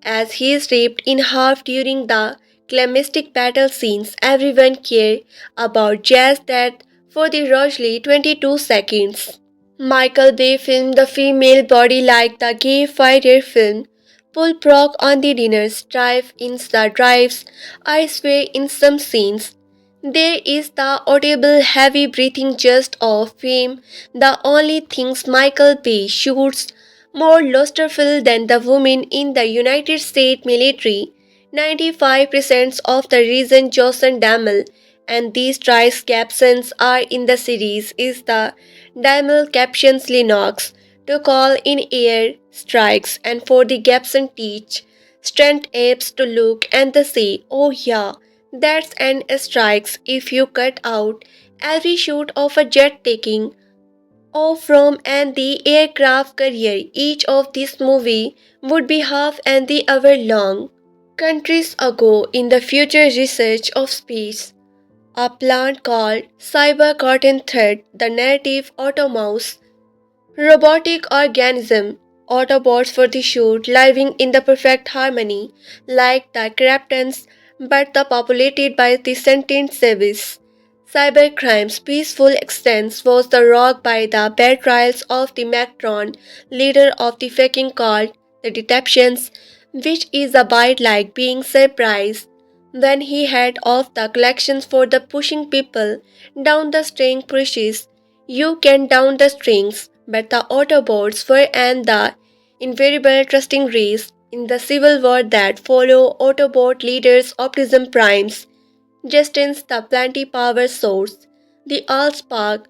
Speaker 1: as he is ripped in half during the climactic battle scenes. Everyone cared about Jazz that for the roughly 22 seconds. Michael Bay filmed the female body like the gay fighter film. Pull Proc on the dinners, drive in the drives. I swear in some scenes. There is the audible heavy breathing just of fame, the only things Michael Bay shoots more lusterful than the women in the United States military. 95% of the reason Jason Duhamel and these trice captions are in the series is the Duhamel captions Linux to call in air strikes and for the Gibson teach strength apes to look and they say, oh yeah, that's an strikes if you cut out every shot of a jet taking off from and the aircraft carrier. Each of these movie would be half and the hour long. Countries ago in the future research of space, a plant called Cybercotton Thread, the native Automouse robotic organism, Autobots for the shoot, living in the perfect harmony, like the Kryptons, but the populated by the sentient service. Cybercrime's peaceful extent was the rock by the betrayals of the Macron, leader of the faking cult, the Decepticons, which is a bite like being surprised when he had off the collections for the pushing people down the string pushes. You can down the strings, but the Autobots were and the invariable trusting race in the civil war that follow Autobot leaders Optimus Prime's distance the plenty power source, the AllSpark,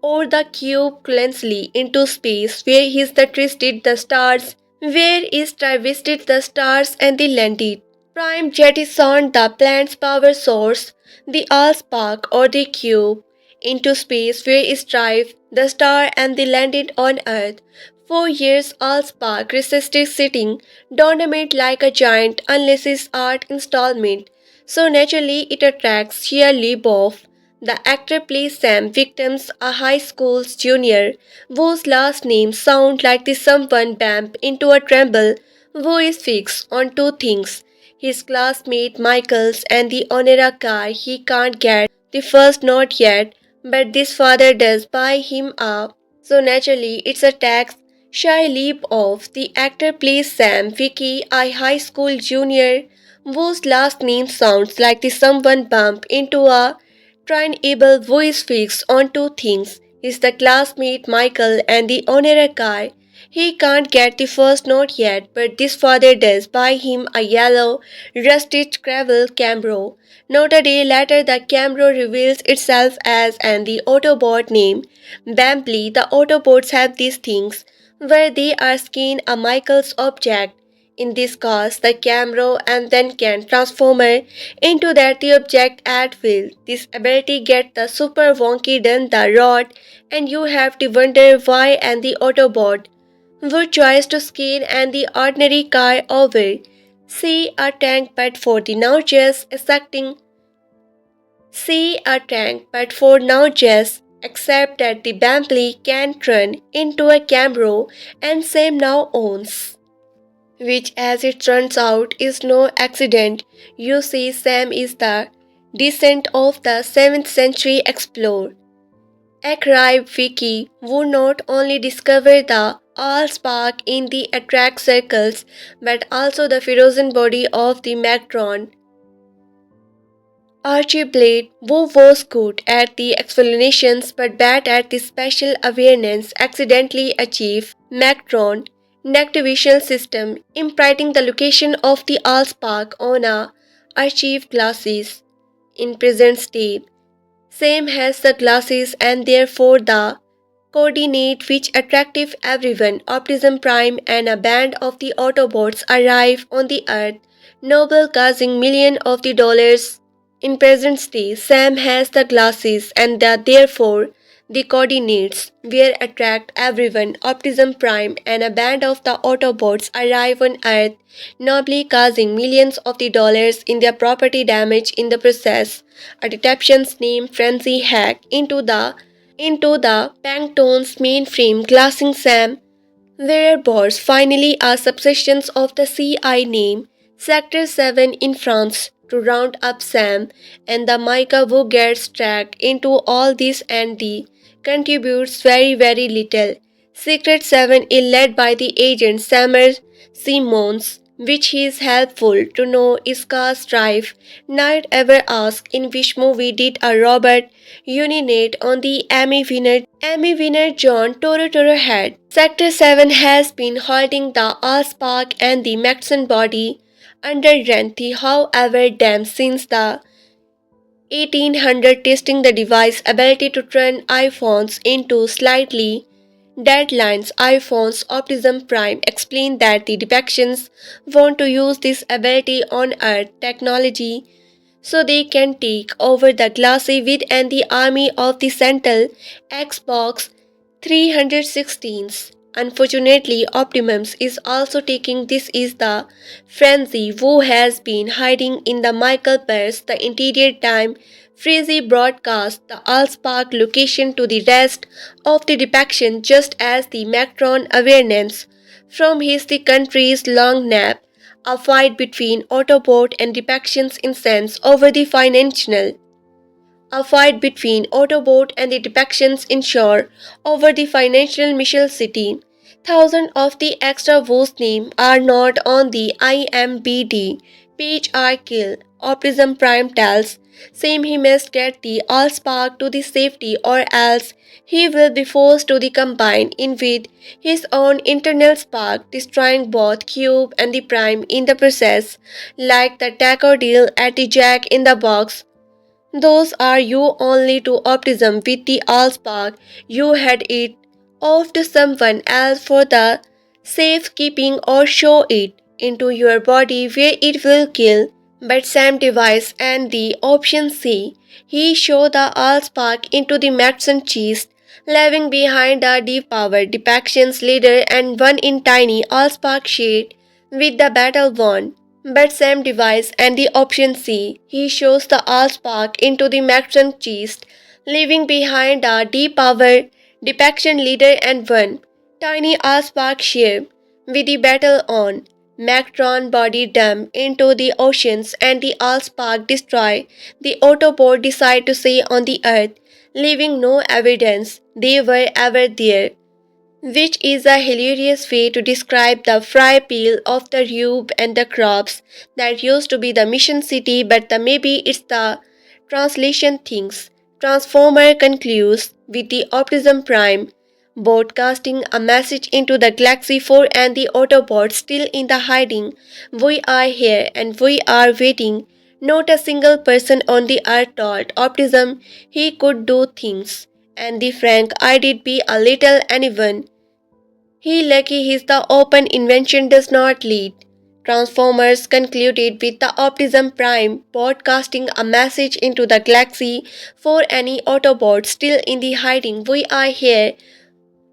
Speaker 1: or the cube cleansely into space where is the twisted the stars, where is twisted the stars and the landed. Prime jettisoned the plant's power source, the AllSpark or the cube, into space where it drive the star and they landed on Earth. 4 years AllSpark resisted sitting dormant like a giant unless its art installment. So naturally it attracts Shia LaBeouf. The actor plays Sam Victims, a high school junior whose last name sounds like the someone bump into a tremble, who is fixed on two things his classmate Michaels and the Onera car. He can't get the first not yet, but this father does buy him up. So naturally it's a tax shy leap off. The actor plays Sam Witwicky, a high school junior whose last name sounds like the someone bump into a train-able voice fixed on two things. Is the classmate Michael and the Onera guy. He can't get the first note yet, but this father does buy him a yellow, rusted gravel Camaro. Not a day later, the Camaro reveals itself as and the Autobot name. Bambley, the Autobots have these things where they are skin a Michael's object. In this case, the Camaro and then can transform into that the object at will. This ability get the super wonky done the rod and you have to wonder why and the Autobot would choose to scale and the ordinary car over. See a tank but for the now just accepting. See a tank but for now just except that the Bentley can turn into a Camaro and Sam now owns. Which as it turns out is no accident. You see Sam is the descent of the 7th century explorer. Acribe Vicky would not only discover the AllSpark in the attract circles but also the frozen body of the Macron. Archibald, who was good at the explanations but bad at the special awareness, accidentally achieved Macron navigation system, imprinting the location of the AllSpark on a archive glasses. In present state, Sam has the glasses and therefore the coordinate which attractive everyone. Optimus Prime and a band of the Autobots arrive on the Earth, noble causing millions of the dollars. In present day, Sam has the glasses and therefore the coordinates where attract everyone. Optimus Prime and a band of the Autobots arrive on Earth, nobly causing millions of the dollars in their property damage in the process. A deception's name frenzy hack into the Pangtone's mainframe, glassing Sam whereabouts finally are subsections of the CI name Sector 7 in France to round up Sam and the Micah who gets dragged into all this and the contributes very little. Secret 7 is led by the agent Samuel Simmons, which he is helpful to know is Car's drive. Night ever asked in which movie did a Robert urinate on the Emmy winner John Toro head. Sector 7 has been holding the AllSpark and the Maxon body under Renthi, however, damn since the 1800 testing the device ability to turn iPhones into slightly deadlines. iPhones Optimus Prime explained that the Decepticons want to use this ability on Earth technology so they can take over the galaxy with and the army of the Central Xbox 316s. Unfortunately, Optimus is also taking this is the frenzy who has been hiding in the Michael Pers the interior time. Freezy broadcast the AllSpark location to the rest of the depiction just as the Macron awareness from his the country's long nap. A fight between Autobot and Depictions incense over the financial. A fight between Autobot and the Depictions ensure over the financial Michelle City. Thousands of the extra Woes names are not on the IMBD page are killed. Optimus Prime tells Sam he must get the AllSpark to the safety or else he will be forced to the combine in with his own internal spark, destroying both Cube and the Prime in the process, like the taco deal at the Jack in the Box. Those are you only to optimism with the AllSpark. You had it off to someone else for the safekeeping or show it into your body where it will kill. But Sam device and the option C, he show the AllSpark into the Maxon chest, leaving behind a depowered Depictions leader and one in tiny AllSpark shade with the battle wand. But Sam device and the option C, he shows the AllSpark into the Maxon chest, leaving behind a depowered Depiction leader and one tiny AllSpark ship with the battle on. Mactron body dump into the oceans and the AllSpark destroy. The Autobot decide to stay on the Earth, leaving no evidence they were ever there, which is a hilarious way to describe the fry peel of the rube and the crops that used to be the mission city, but maybe it's the translation things. Transformer concludes with the Optimus Prime broadcasting a message into the galaxy 4 and the Autobots still in the hiding. We are here and we are waiting. Not a single person on the earth told Optimism he could do things. And the frank I did be a little anyone. He lucky his the open invention does not lead. Transformers concluded with the Optimus Prime broadcasting a message into the galaxy for any Autobot still in the hiding. We are here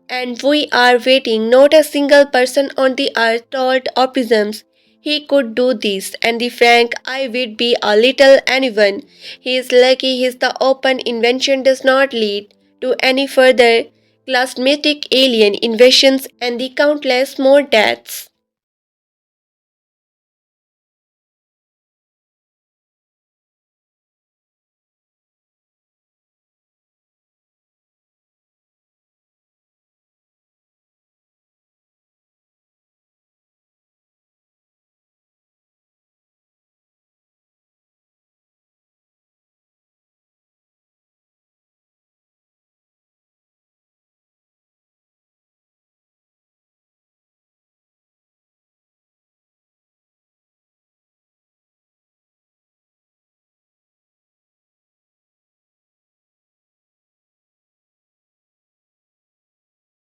Speaker 1: and we are waiting. Not a single person on the earth told Optimus he could do this, and the frank I would be a little anyone. He is lucky his the open invention does not lead to any further clasmatic alien invasions and the countless more deaths.